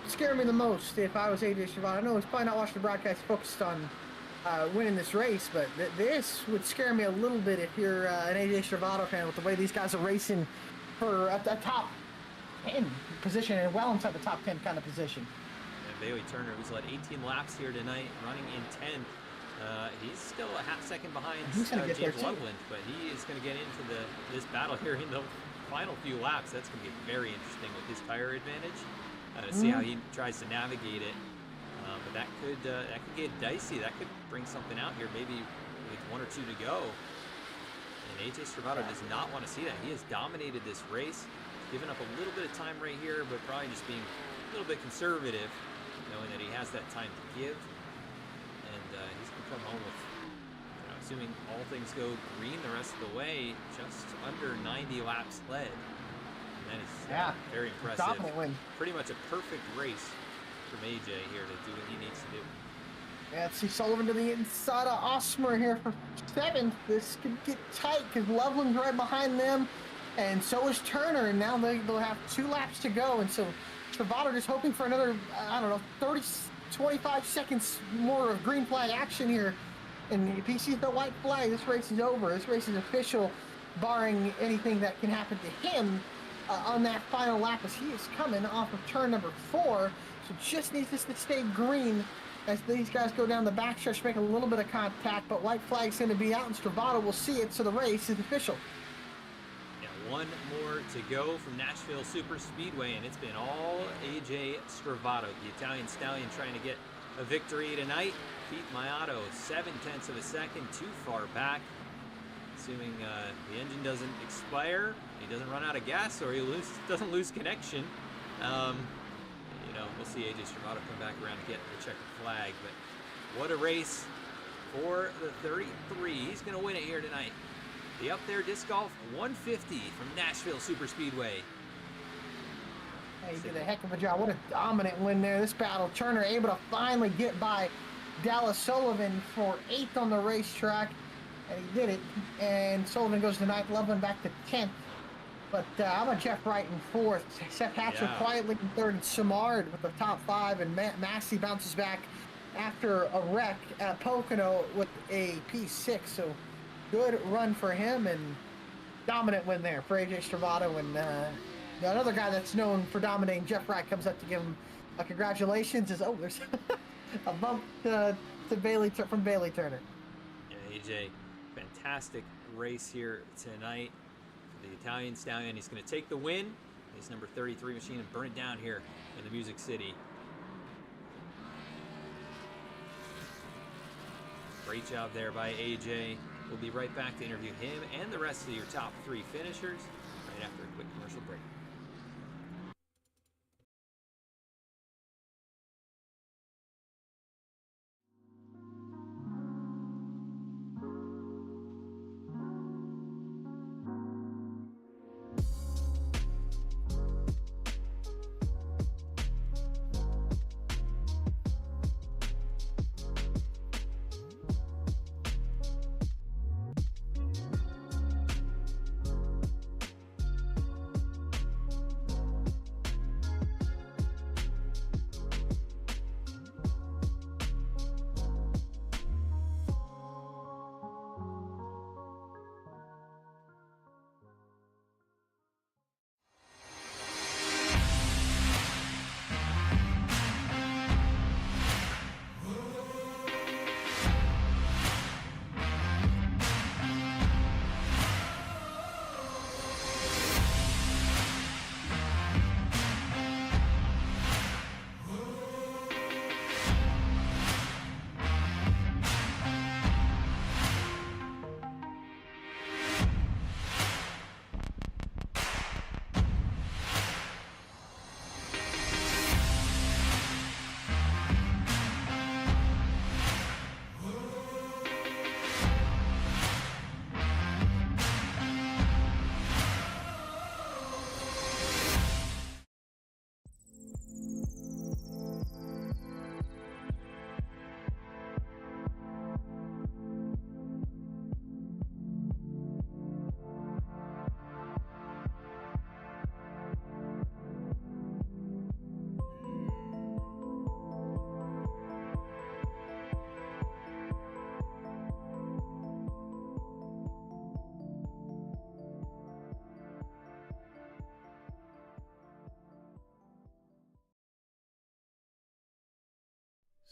S2: scared me the most if I was AJ Stravado. I know he's probably not watching the broadcast focused on winning this race, but this would scare me a little bit if you're an AJ Stravado fan with the way these guys are racing for a top 10 position and well inside the top 10 kind of position.
S1: And Bailey Turner, who's led 18 laps here tonight, running in 10th. He's still a half second behind James Loveland, but he is going to get into this battle here in the final few laps. That's going to get very interesting with his tire advantage to see how he tries to navigate it. But that could get dicey. That could bring something out here, maybe with 1 or 2 to go. And AJ Stravado does not want to see that. He has dominated this race, given up a little bit of time right here, but probably just being a little bit conservative, knowing that he has that time to give. And he's going to come home with, assuming all things go green the rest of the way, just under 90 laps led. And that is very impressive.
S2: Dominant win.
S1: Pretty much a perfect race from AJ here to do what he needs to do.
S2: Yeah, let's see Sullivan to the inside of Osmer here for 7th. This could get tight because Loveland's right behind them, and so is Turner, and now they'll have 2 laps to go, and so Stravado just hoping for another, 25 seconds more of green flag action here. And if he sees the white flag, this race is over. This race is official, barring anything that can happen to him on that final lap as he is coming off of turn number 4. So just needs this to stay green as these guys go down the backstretch, make a little bit of contact, but white flag's going to be out and Stravado will see it, so the race is official.
S1: Yeah, 1 more to go from Nashville Super Speedway, and it's been all AJ Stravado, the Italian stallion, trying to get a victory tonight. Pete Maiato, 0.7 of a second, too far back. Assuming the engine doesn't expire, he doesn't run out of gas, or he doesn't lose connection. We'll see AJ Stravado come back around and get the checkered flag. But what a race for the 33. He's going to win it here tonight. The Up There Disc Golf 150 from Nashville Super Speedway.
S2: Hey, he did a heck of a job. What a dominant win there. This battle, Turner able to finally get by Dallas Sullivan for 8th on the racetrack, and he did it. And Sullivan goes to 9th, Loveland back to 10th. But how about Jeff Wright in 4th? Seth Hatcher quietly in 3rd, and Simard with the top 5, and Massey bounces back after a wreck at Pocono with a P6. So good run for him, and dominant win there for AJ Stravado. And another guy that's known for dominating, Jeff Wright, comes up to give him a congratulations. There's a bump to Bailey from Bailey Turner.
S1: Yeah, AJ, fantastic race here tonight. The Italian stallion, he's going to take the win. His number 33 machine and burn it down here in the Music City. Great job there by AJ. We'll be right back to interview him and the rest of your top 3 finishers right after a quick commercial break.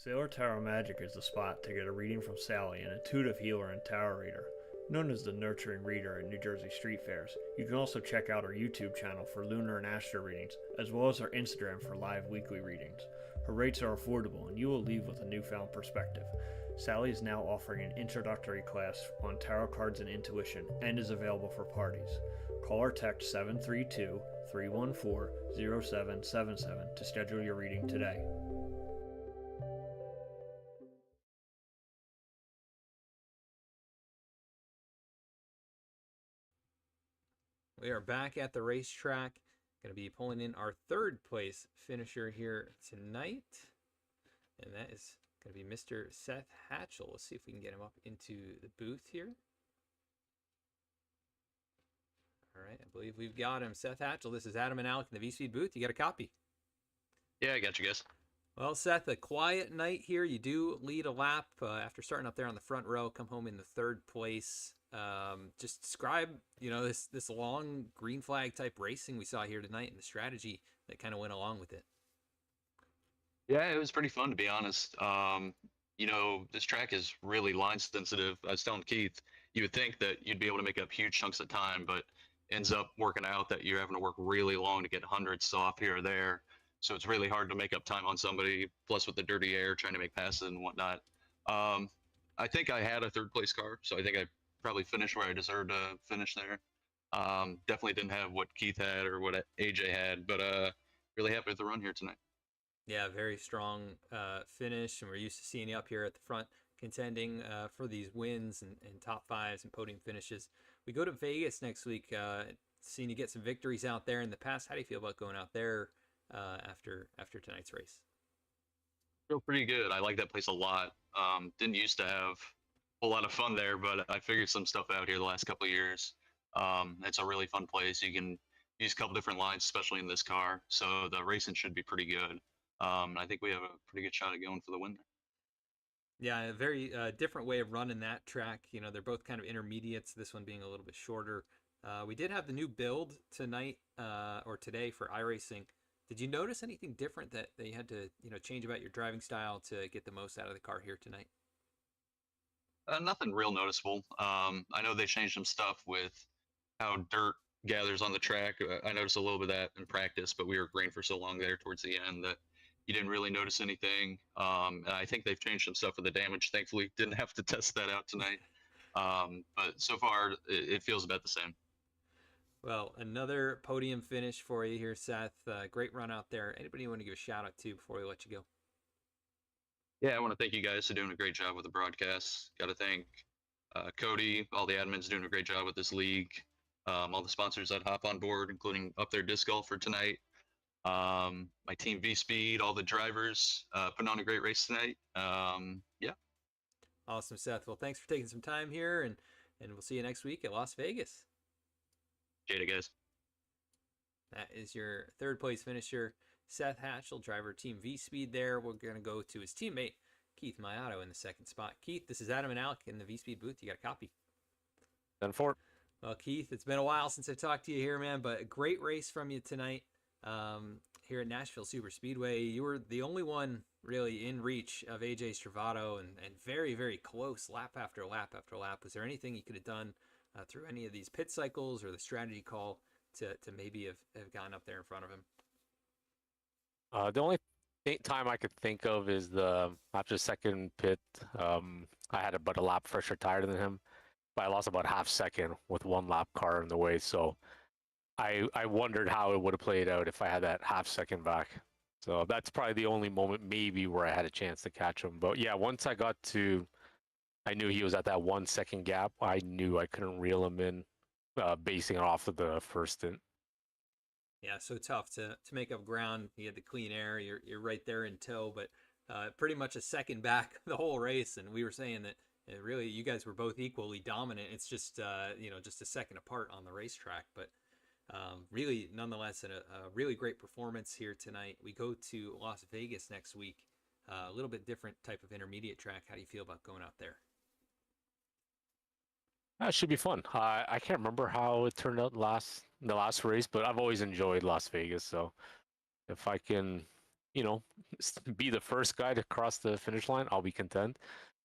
S3: Sailor Tarot Magic is the spot to get a reading from Sally, an intuitive healer and tarot reader. Known as the nurturing reader at New Jersey street fairs, you can also check out our YouTube channel for lunar and astro readings, as well as our Instagram for live weekly readings. Her rates are affordable, and you will leave with a newfound perspective. Sally is now offering an introductory class on tarot cards and intuition, and is available for parties. Call or text 732-314-0777 to schedule your reading today.
S1: We are back at the racetrack. Going to be pulling in our third place finisher here tonight. And that is going to be Mr. Seth Hatchell. Let's see if we can get him up into the booth here. All right, I believe we've got him. Seth Hatchell, this is Adam and Alec in the VSPEED booth. You got a copy?
S4: Yeah, I got you guys.
S1: Well, Seth, a quiet night here. You do lead a lap after starting up there on the front row, come home in the third place. Just describe, this long green flag type racing we saw here tonight and the strategy that kind of went along with it.
S4: Yeah, it was pretty fun, to be honest. This track is really line sensitive. I was telling Keith, you would think that you'd be able to make up huge chunks of time, but ends up working out that you're having to work really long to get hundredths off here or there. So it's really hard to make up time on somebody, plus with the dirty air, trying to make passes and whatnot. I think I had a third place car, so I think I probably finished where I deserved to finish there. Definitely didn't have what Keith had or what AJ had, but really happy with the run here tonight.
S1: Yeah, very strong finish, and we're used to seeing you up here at the front contending for these wins and top fives and podium finishes. We go to Vegas next week, seeing you get some victories out there in the past. How do you feel about going out there after tonight's race?
S4: Feel pretty good. I like that place a lot. Didn't used to have a whole lot of fun there, but I figured some stuff out here the last couple of years. It's a really fun place. You can use a couple different lines, especially in this car. So the racing should be pretty good. I think we have a pretty good shot at going for the win there.
S1: Yeah, a very different way of running that track. They're both kind of intermediates, this one being a little bit shorter. We did have the new build tonight or today for iRacing. Did you notice anything different that you had to change about your driving style to get the most out of the car here tonight?
S4: Nothing real noticeable. I know they changed some stuff with how dirt gathers on the track. I noticed a little bit of that in practice, but we were green for so long there towards the end that you didn't really notice anything. And I think they've changed some stuff with the damage. Thankfully, didn't have to test that out tonight. But so far, it feels about the same.
S1: Well, another podium finish for you here, Seth. Great run out there. Anybody you want to give a shout out to before we let you go?
S4: Yeah, I want to thank you guys for doing a great job with the broadcast. Got to thank Cody, all the admins doing a great job with this league. All the sponsors that hop on board, including Up There Disc Golf for tonight. My team VSPEED, all the drivers putting on a great race tonight. Yeah.
S1: Awesome, Seth. Well, thanks for taking some time here, and we'll see you next week at Las Vegas.
S4: Jada, guys.
S1: That is your third place finisher, Seth Hatchell, driver team VSPEED there. We're going to go to his teammate, Keith Mayato, in the second spot. Keith, this is Adam and Alec in the VSPEED booth. You got a copy?
S5: 10-4.
S1: Well, Keith, it's been a while since I've talked to you here, man, but a great race from you tonight here at Nashville Super Speedway. You were the only one really in reach of AJ Stravato and very, very close lap after lap after lap. Was there anything you could have done through any of these pit cycles or the strategy call to maybe have gotten up there in front of him?
S5: The only time I could think of is after the second pit, I had about a lap fresher tire than him, but I lost about half second with one lap car in the way. So I wondered how it would have played out if I had that half second back. So that's probably the only moment maybe where I had a chance to catch him. But yeah, once I knew he was at that 1 second gap. I knew I couldn't reel him in, basing it off of the first stint.
S1: Yeah, so tough to make up ground. You had the clean air. You're right there in tow, but pretty much a second back the whole race. And we were saying that really you guys were both equally dominant. It's just just a second apart on the racetrack, but really nonetheless a really great performance here tonight. We go to Las Vegas next week. A little bit different type of intermediate track. How do you feel about going out there?
S5: That should be fun. I can't remember how it turned out in the last race, but I've always enjoyed Las Vegas. So if I can be the first guy to cross the finish line, I'll be content.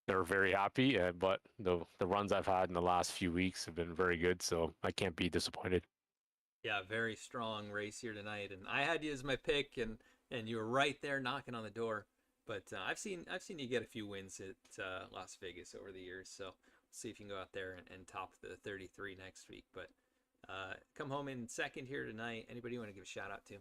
S5: They're very happy, but the runs I've had in the last few weeks have been very good, so I can't be disappointed.
S1: Yeah, very strong race here tonight, and I had you as my pick, and you were right there knocking on the door. But I've seen you get a few wins at Las Vegas over the years, so we'll see if you can go out there and top the 33 next week. But come home in second here tonight. Anybody you want to give a shout out to?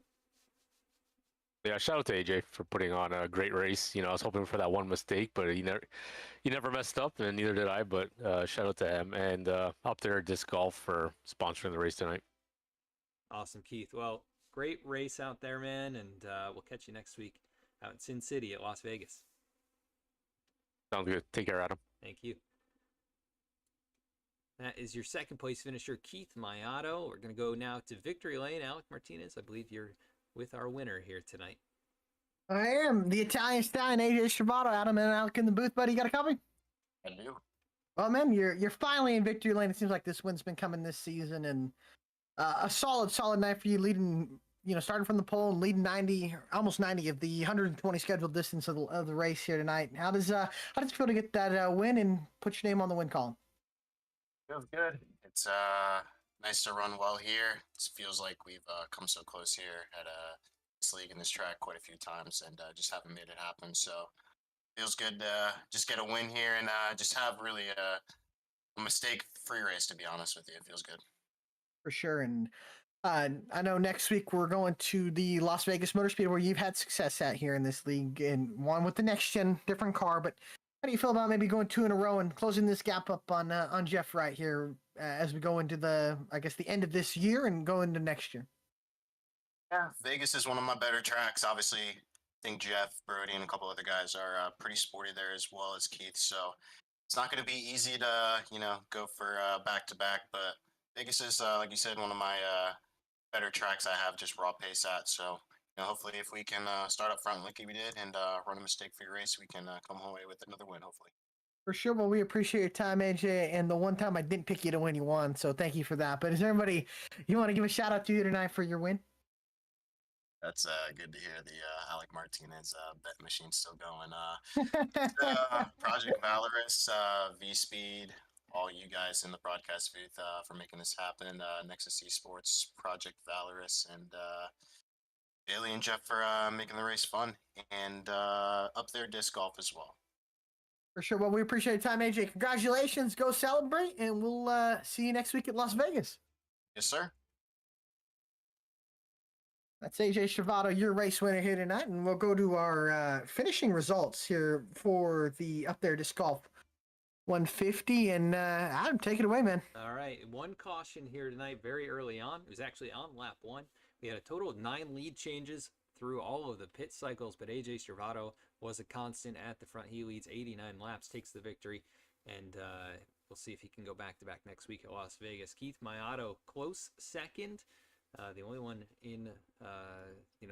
S5: Yeah, shout out to AJ for putting on a great race. I was hoping for that one mistake, but he never messed up, and neither did I. But shout out to him and Up There Disc Golf for sponsoring the race tonight.
S1: Awesome, Keith. Well, great race out there, man, and we'll catch you next week out in Sin City at Las Vegas.
S5: Sounds good. Take care, Adam.
S1: Thank you. That is your second place finisher, Keith Mayato. We're going to go now to Victory Lane. Alec Martinez, I believe you're with our winner here tonight.
S2: I am the Italian Stallion, AJ Stravato. Adam and Alec in the booth, buddy. You got a copy?
S6: I do.
S2: Well, man, you're finally in Victory Lane. It seems like this win's been coming this season, and a solid night for you, leading, starting from the pole and leading 90, almost 90 of the 120 scheduled distance of the race here tonight. How does it feel to get that win and put your name on the win column?
S6: Feels good. It's nice to run well here. It feels like we've come so close here at this league and this track quite a few times, and just haven't made it happen. So feels good to just get a win here and just have really a mistake-free race, to be honest with you. It feels good.
S2: For sure. And I know next week we're going to the Las Vegas Motor Speed, where you've had success at here in this league, and one with the next gen, different car. But how do you feel about maybe going 2 in a row and closing this gap up on Jeff Wright here as we go into the end of this year and go into next year?
S6: Yeah, Vegas is one of my better tracks. Obviously, I think Jeff, Brody, and a couple other guys are pretty sporty there, as well as Keith. So it's not going to be easy to go for back-to-back, but Vegas is, like you said, one of my better tracks I have just raw pace at. So, hopefully if we can start up front like we did and run a mistake-free race, we can come away with another win, hopefully.
S2: For sure. Well, we appreciate your time, AJ. And the one time I didn't pick you to win, you won. So thank you for that. But is there anybody you want to give a shout out to you tonight for your win?
S6: That's good to hear the Alec Martinez bet machine still going. Project Valorous, VSPEED, all you guys in the broadcast booth for making this happen. Nexus Esports, Project Valorous, and Bailey and Jeff for making the race fun, and Up There Disc Golf as well.
S2: For sure. Well, we appreciate your time, AJ. Congratulations. Go celebrate, and we'll see you next week at Las Vegas.
S6: Yes, sir.
S2: That's AJ Stravato, your race winner here tonight, and we'll go to our finishing results here for the Up There Disc Golf 150. And Adam, take it away, man.
S1: All right, one caution here tonight very early on. It was actually on lap 1. We had a total of 9 lead changes through all of the pit cycles, but AJ Stravato was a constant at the front. He leads 89 laps, takes the victory, and we'll see if he can go back-to-back next week at Las Vegas. Keith Mayato, close second. The only one in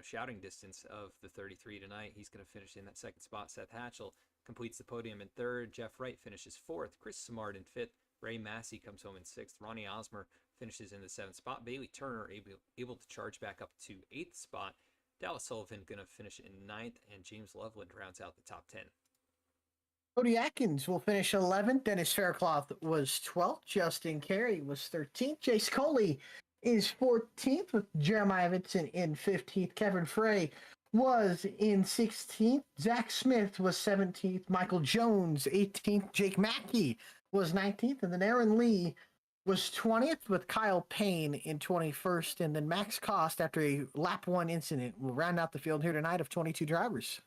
S1: shouting distance of the 33 tonight. He's going to finish in that second spot. Seth Hatchell completes the podium in third. Jeff Wright finishes fourth. Chris Simard in fifth. Ray Massey comes home in sixth. Ronnie Osmer finishes in the seventh spot. Bailey Turner able to charge back up to eighth spot. Dallas Sullivan going to finish in ninth, and James Loveland rounds out the top 10.
S2: Cody Atkins will finish 11th. Dennis Faircloth was 12th. Justin Carey was 13th. Jace Coley is 14th, with Jeremiah Vincent in 15th. Kevin Frey was in 16th. Zach Smith was 17th. Michael Jones, 18th. Jake Mackey was 19th. And then Aaron Lee was 20th, with Kyle Payne in 21st. And then Max Cost, after a lap 1 incident, will round out the field here tonight of 22 drivers.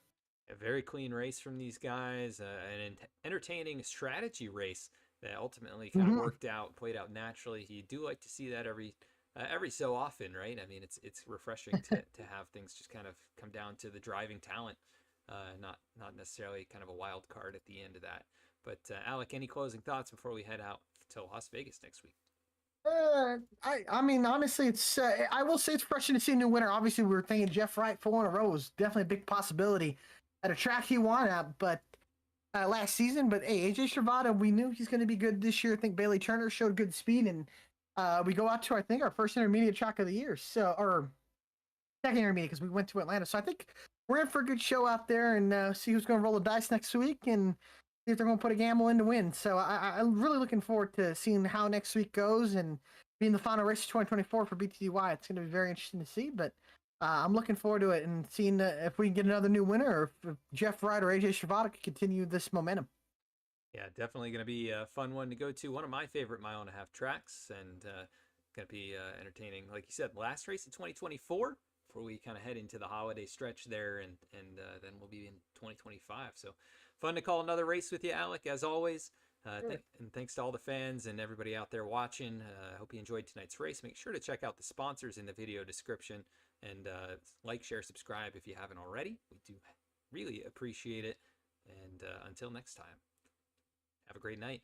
S1: A very clean race from these guys. An entertaining strategy race that ultimately kind of worked out, played out naturally. You do like to see that every so often, right? I mean, it's refreshing to have things just kind of come down to the driving talent, not necessarily kind of a wild card at the end of that. But Alec, any closing thoughts before we head out to Las Vegas next week?
S2: I mean, honestly, it's I will say it's refreshing to see a new winner. Obviously, we were thinking Jeff Wright 4 in a row was definitely a big possibility at a track he won at, but last season. But hey, AJ Stravato, we knew he's going to be good this year. I think Bailey Turner showed good speed, and we go out to, I think, our first intermediate track of the year. So, or second intermediate, because we went to Atlanta. So I think we're in for a good show out there, and see who's going to roll the dice next week and see if they're going to put a gamble in to win. So I'm really looking forward to seeing how next week goes and being the final race of 2024 for BTDY. It's going to be very interesting to see, but I'm looking forward to it and seeing if we can get another new winner, or if Jeff Wright or AJ Shavada can continue this momentum.
S1: Yeah, definitely going to be a fun one to go to. One of my favorite mile-and-a-half tracks, and going to be entertaining. Like you said, last race of 2024 before we kind of head into the holiday stretch there, and then we'll be in 2025. So fun to call another race with you, Alec, as always.
S2: Sure.
S1: And thanks to all the fans and everybody out there watching. I hope you enjoyed tonight's race. Make sure to check out the sponsors in the video description, and like, share, subscribe if you haven't already. We do really appreciate it. And until next time, have a great night.